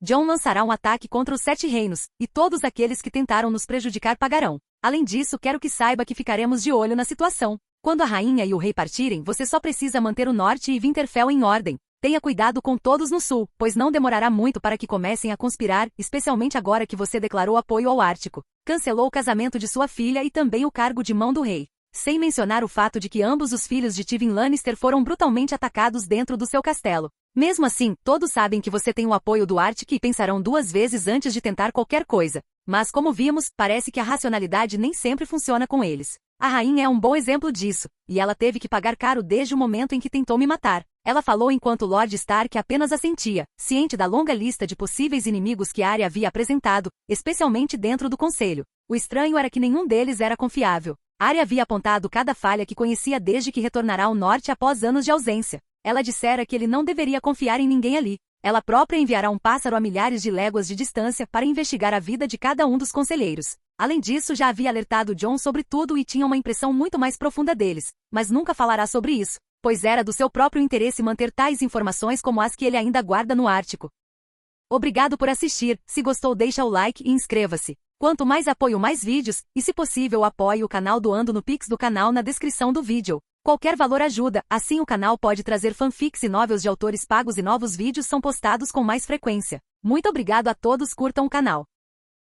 Jon lançará um ataque contra os 7 reinos, e todos aqueles que tentaram nos prejudicar pagarão. Além disso, quero que saiba que ficaremos de olho na situação. Quando a rainha e o rei partirem, você só precisa manter o norte e Winterfell em ordem. Tenha cuidado com todos no sul, pois não demorará muito para que comecem a conspirar, especialmente agora que você declarou apoio ao Ártico. Cancelou o casamento de sua filha e também o cargo de mão do rei. Sem mencionar o fato de que ambos os filhos de Tywin Lannister foram brutalmente atacados dentro do seu castelo. Mesmo assim, todos sabem que você tem o apoio do Arctic e pensarão 2 vezes antes de tentar qualquer coisa. Mas como vimos, parece que a racionalidade nem sempre funciona com eles. A rainha é um bom exemplo disso, e ela teve que pagar caro desde o momento em que tentou me matar. Ela falou enquanto Lord Stark apenas assentia, ciente da longa lista de possíveis inimigos que Arya havia apresentado, especialmente dentro do conselho. O estranho era que nenhum deles era confiável. Arya havia apontado cada falha que conhecia desde que retornará ao norte após anos de ausência. Ela dissera que ele não deveria confiar em ninguém ali. Ela própria enviará um pássaro a milhares de léguas de distância para investigar a vida de cada um dos conselheiros. Além disso, já havia alertado Jon sobre tudo e tinha uma impressão muito mais profunda deles, mas nunca falará sobre isso, pois era do seu próprio interesse manter tais informações como as que ele ainda guarda no Ártico. Obrigado por assistir, se gostou deixa o like e inscreva-se. Quanto mais apoio mais vídeos, e se possível apoie o canal doando no Pix do canal na descrição do vídeo. Qualquer valor ajuda, assim o canal pode trazer fanfics e novels de autores pagos e novos vídeos são postados com mais frequência. Muito obrigado a todos, curtam o canal.